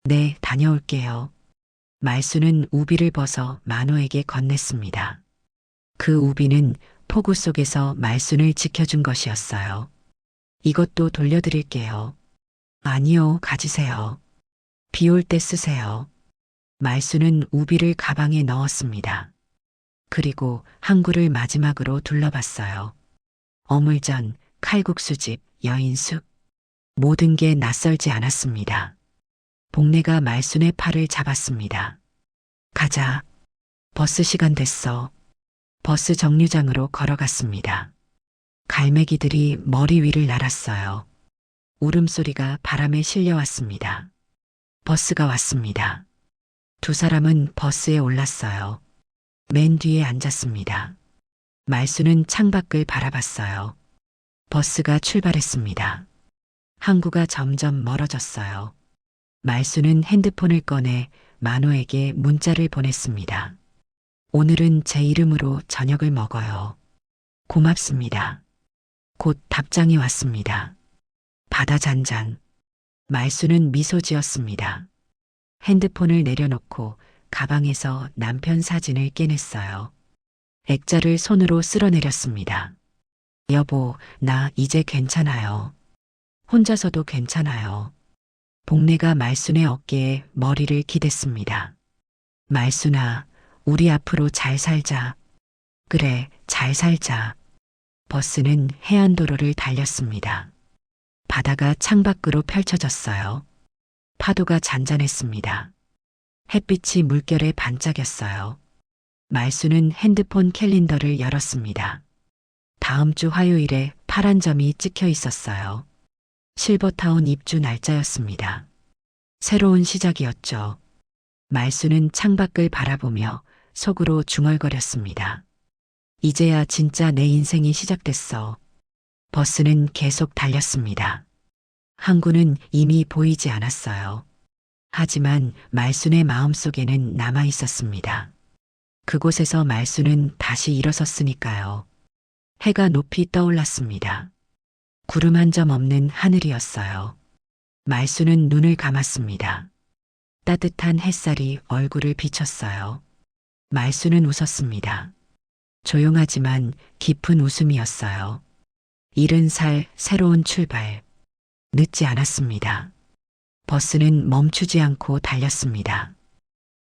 Speaker 2: 네, 다녀올게요. 말수는 우비를 벗어 만호에게 건넸습니다. 그 우비는 폭우 속에서 말순을 지켜준 것이었어요. 이것도 돌려드릴게요. 아니요, 가지세요. 비 올 때 쓰세요. 말수는 우비를 가방에 넣었습니다. 그리고 항구를 마지막으로 둘러봤어요. 어물전, 칼국수집, 여인숙. 모든 게 낯설지 않았습니다. 복례가 말순의 팔을 잡았습니다. 가자. 버스 시간 됐어. 버스 정류장으로 걸어갔습니다. 갈매기들이 머리 위를 날았어요. 울음소리가 바람에 실려왔습니다. 버스가 왔습니다. 두 사람은 버스에 올랐어요. 맨 뒤에 앉았습니다. 말수는 창밖을 바라봤어요. 버스가 출발했습니다. 항구가 점점 멀어졌어요. 말수는 핸드폰을 꺼내 만호에게 문자를 보냈습니다. 오늘은 제 이름으로 저녁을 먹어요. 고맙습니다. 곧 답장이 왔습니다. 바다 잔잔. 말수는 미소 지었습니다. 핸드폰을 내려놓고 가방에서 남편 사진을 깨냈어요. 액자를 손으로 쓸어내렸습니다. 여보, 나 이제 괜찮아요. 혼자서도 괜찮아요. 복례가 말순의 어깨에 머리를 기댔습니다. 말순아, 우리 앞으로 잘 살자. 그래, 잘 살자. 버스는 해안도로를 달렸습니다. 바다가 창밖으로 펼쳐졌어요. 파도가 잔잔했습니다. 햇빛이 물결에 반짝였어요. 말수는 핸드폰 캘린더를 열었습니다. 다음 주 화요일에 파란 점이 찍혀 있었어요. 실버타운 입주 날짜였습니다. 새로운 시작이었죠. 말수는 창밖을 바라보며 속으로 중얼거렸습니다. 이제야 진짜 내 인생이 시작됐어. 버스는 계속 달렸습니다. 항구는 이미 보이지 않았어요. 하지만 말순의 마음속에는 남아 있었습니다. 그곳에서 말순은 다시 일어섰으니까요. 해가 높이 떠올랐습니다. 구름 한 점 없는 하늘이었어요. 말순은 눈을 감았습니다. 따뜻한 햇살이 얼굴을 비쳤어요. 말순은 웃었습니다. 조용하지만 깊은 웃음이었어요. 잃은 살, 새로운 출발. 늦지 않았습니다. 버스는 멈추지 않고 달렸습니다.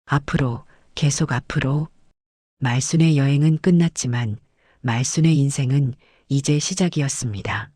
Speaker 2: 앞으로, 계속 앞으로. 말순의 여행은 끝났지만 말순의 인생은 이제 시작이었습니다.